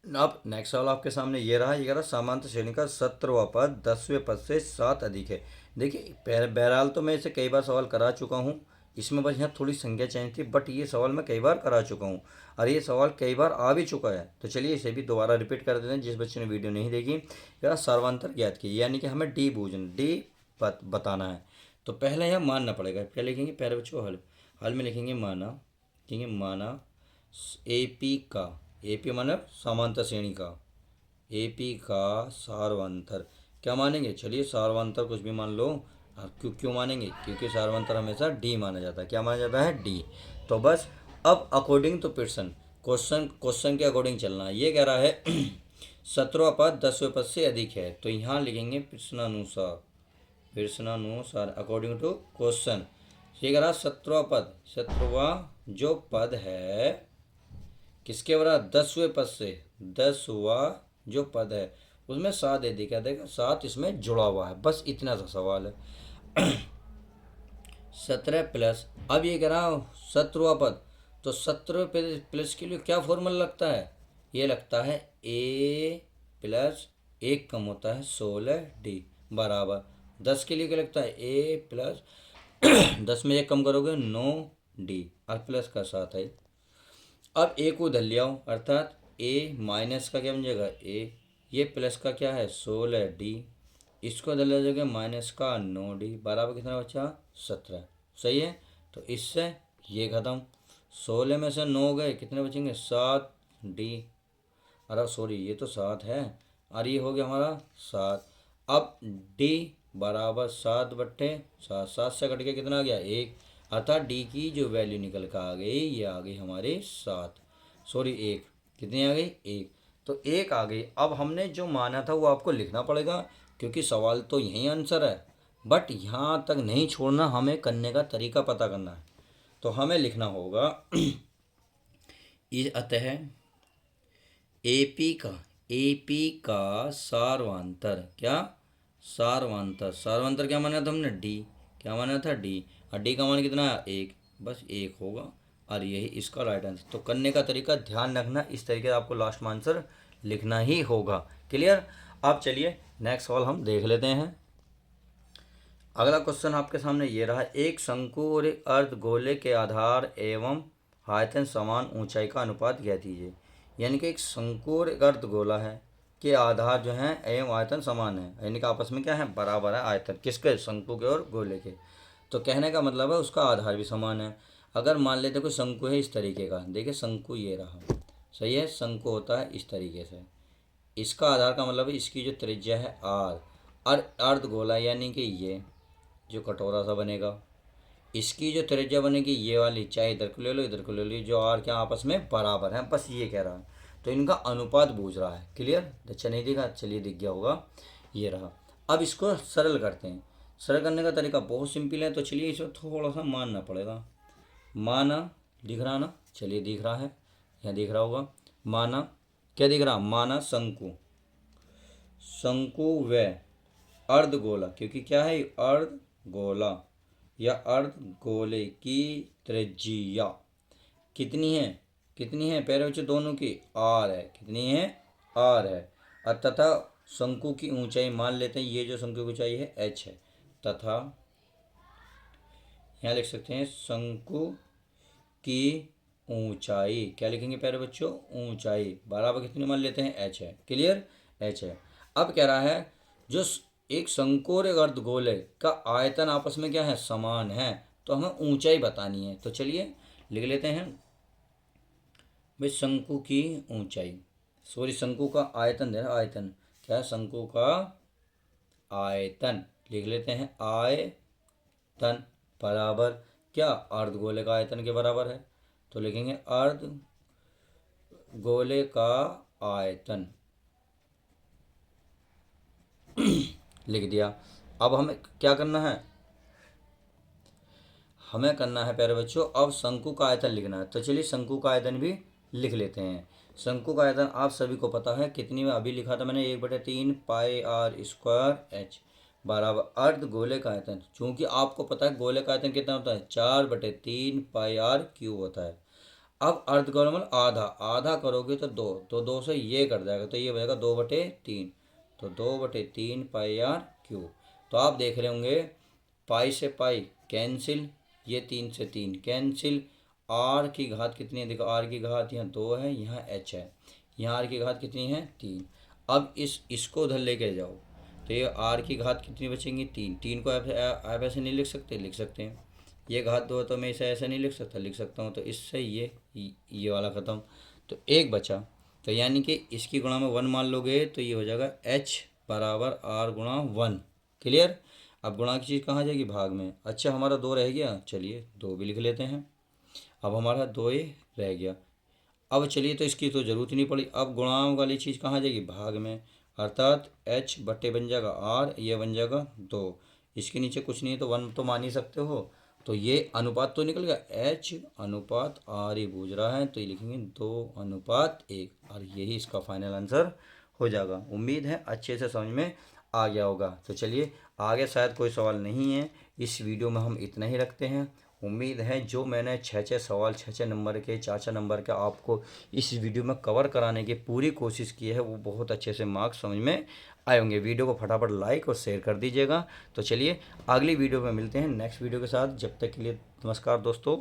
अब नेक्स्ट सवाल आपके सामने ये रहा, ये कह रहा सामांत श्रेणी का 17वां पद 10वें पद से 7 अधिक है। देखिए बहरहाल तो मैं इसे कई बार सवाल करा चुका हूँ, इसमें बस यहाँ थोड़ी संख्या चेंज थी, बट ये सवाल मैं कई बार करा चुका हूँ, और ये सवाल कई बार आ भी चुका है। तो चलिए इसे भी दोबारा रिपीट कर देते हैं, जिस बच्चे ने वीडियो नहीं देखी। या सर्वांतर ज्ञात की, यानी कि हमें डी बूझना, डी बताना है। तो पहले यहाँ मानना पड़ेगा। क्या लिखेंगे प्यारे बच्चों? हल। हल में लिखेंगे माना, लिखेंगे माना ए पी का, ए पी माना समांतर श्रेणी का, ए पी का सार्वंतर। क्या मानेंगे? चलिए सार्वंतर कुछ भी मान लो। और क्यों क्यों मानेंगे? क्योंकि सार्वंतर हमेशा डी माना जाता है। क्या माना जाता है? डी। तो बस अब अकॉर्डिंग टू पियर्सन, क्वेश्चन के अकॉर्डिंग चलना है। ये कह रहा है 17वां पद 10वें पद से अधिक है, तो यहाँ लिखेंगे प्रश्नानुसार, प्रश्नानुसार अकॉर्डिंग टू क्वेश्चन। ये कह रहा 17वां पद, 17वां जो पद है किसके बराबर? 10वें पद से, 10वां जो पद है उसमें 7 दे दी, क्या देगा? 7 इसमें जुड़ा हुआ है। बस इतना सा सवाल है। 17 प्लस, अब ये कह रहा हूँ 17वां पद, तो 17 प्लस के लिए क्या फॉर्मूला लगता है? ये लगता है ए प्लस 1 कम होता है 16D बराबर 10 के लिए क्या लगता है? ए प्लस 10 में 1 कम करोगे 9D, और प्लस का 7 है। अब ए को उधर ले आओ, अर्थात ए माइनस का क्या बन जाएगा? ए, ये प्लस का क्या है? 16D, इसको उधर ले जाओगे माइनस का 9D बराबर कितना बचा? 17। सही है। तो इससे ये खत्म, 16 में से 9 गए, कितने बचेंगे? 7D। अरे सॉरी, ये तो 7 है, और ये हो गया हमारा 7। अब D बराबर 7/7, 7 से कट के कितना आ गया? 1, अर्थात डी की जो वैल्यू निकल कर आ गई, ये आ गई हमारे 7, सॉरी 1, कितनी आ गई? 1। तो 1 आ गई। अब हमने जो माना था वो आपको लिखना पड़ेगा, क्योंकि सवाल तो यही आंसर है, बट यहाँ तक नहीं छोड़ना, हमें करने का तरीका पता करना है। तो हमें लिखना होगा अतः एपी का, एपी का सार्वांतर, क्या? सार्वांतर, सार्वांतर क्या माना था हमने? डी। क्या माना था? डी। और डी का मान कितना है? 1, बस 1 होगा, और यही इसका राइट आंसर। तो करने का तरीका ध्यान रखना, इस तरीके से आपको लास्ट में आंसर लिखना ही होगा। क्लियर? अब चलिए नेक्स्ट सवाल हम देख लेते हैं। अगला क्वेश्चन आपके सामने ये रहा, एक शंकु और एक अर्धगोले के आधार एवं आयतन समान ऊंचाई का अनुपात ज्ञात कीजिए। यानी कि एक शंकु और एक अर्धगोला है, के आधार जो हैं एवं आयतन समान है, यानी कि आपस में क्या है? बराबर है आयतन, किसके? शंकु के और गोले के। तो कहने का मतलब है उसका आधार भी समान है। अगर मान लेते कोई शंकु है इस तरीके का, देखिए शंकु ये रहा, सही है। शंकु होता है इस तरीके से, इसका आधार का मतलब है इसकी जो त्रिज्या है आर, और अर्धगोला यानी कि ये जो कटोरा सा बनेगा, इसकी जो त्रिज्या बनेगी ये वाली, चाहे इधर को ले लो इधर को ले लो, जो आर क्या आपस में बराबर है, बस ये कह रहा है। तो इनका अनुपात पूछ रहा है। क्लियर? अच्छा नहीं दिखा? चलिए दिख गया होगा, ये रहा। अब इसको सरल करते हैं। सरल करने का तरीका बहुत सिंपल है, तो चलिए इसमें थोड़ा सा मानना पड़ेगा। माना, दिख रहा ना? चलिए दिख रहा है, यहाँ दिख रहा होगा। माना, क्या दिख रहा? माना शंकु, शंकु व अर्धगोला, क्योंकि क्या है? अर्धगोला या अर्धगोले की त्रिज्या कितनी है? कितनी है प्यारे बच्चों? दोनों की आर है। कितनी है? आर है, और तथा शंकु की ऊंचाई मान लेते हैं, ये जो शंकु की ऊंचाई है एच है, तथा यहाँ लिख सकते हैं शंकु की ऊंचाई, क्या लिखेंगे प्यारे बच्चों, ऊंचाई बराबर कितनी मान लेते हैं, एच है। क्लियर, एच है। अब कह रहा है जो एक शंकु और एक अर्धगोले का आयतन आपस में क्या है, समान है, तो हमें ऊंचाई बतानी है। तो चलिए लिख लेते हैं भाई शंकु की ऊंचाई, सॉरी शंकु का आयतन दे रहा, आयतन क्या है, शंकु का आयतन लिख लेते हैं, आयतन बराबर क्या, अर्धगोले का आयतन के बराबर है, तो लिखेंगे अर्धगोले का आयतन लिख दिया। अब हमें क्या करना है, हमें करना है प्यारे बच्चों, अब शंकु का आयतन लिखना है। तो चलिए शंकु का आयतन भी लिख लेते हैं। शंकु का आयतन आप सभी को पता है, कितनी में अभी लिखा था मैंने, 1/3 पाई आर स्क्वायर एच बराबर अर्ध गोले का आयतन। चूंकि आपको पता है गोले का आयतन कितना होता है, 4/3 पाई आर क्यूब होता है। अब अर्धगोल मतलब आधा, आधा करोगे तो दो, तो दो से ये कट जाएगा, तो ये हो जाएगा 2/3, तो 2/3 पाई आर क्यूब। तो आप देख रहे होंगे पाई से पाई कैंसिल, ये 3 से 3 कैंसिल, आर की घात कितनी है, देखो आर की घात यहाँ 2 है, यहाँ एच है, यहाँ आर की घात कितनी है, 3। अब इसको उधर लेके जाओ, तो ये आर की घात कितनी बचेंगी, 3। 3 को आप ऐसे नहीं लिख सकते, लिख सकते हैं, ये घात 2 है तो मैं इसे ऐसे नहीं लिख सकता, लिख सकता हूँ, तो इससे ये वाला ख़त्म, तो एक बचा। तो यानी कि इसकी गुणा में 1 मान लोगे तो ये हो जाएगा एच बराबर आर गुणा 1। क्लियर। अब गुणा की चीज़ कहाँ जाएगी, भाग में। अच्छा हमारा 2 रह गया, चलिए 2 भी लिख लेते हैं। अब हमारा 2 ही रह गया। अब चलिए तो इसकी तो ज़रूरत ही नहीं पड़ी। अब गुणांक वाली चीज़ कहाँ जाएगी, भाग में, अर्थात एच बट्टे बन जाएगा आर, ये बन जाएगा 2। इसके नीचे कुछ नहीं है तो 1 तो मान ही सकते हो, तो ये अनुपात तो निकल गया, एच अनुपात आर ही बूझ रहा है, तो ये लिखेंगे 2:1, और यही इसका फाइनल आंसर हो जाएगा। उम्मीद है अच्छे से समझ में आ गया होगा। तो चलिए आगे शायद कोई सवाल नहीं है, इस वीडियो में हम इतना ही रखते हैं। उम्मीद है जो मैंने 6 सवाल 6 नंबर के 4 नंबर के आपको इस वीडियो में कवर कराने की पूरी कोशिश की है, वो बहुत अच्छे से मार्क्स समझ में आए होंगे। वीडियो को फटाफट लाइक और शेयर कर दीजिएगा। तो चलिए अगली वीडियो में मिलते हैं नेक्स्ट वीडियो के साथ, जब तक के लिए नमस्कार दोस्तों।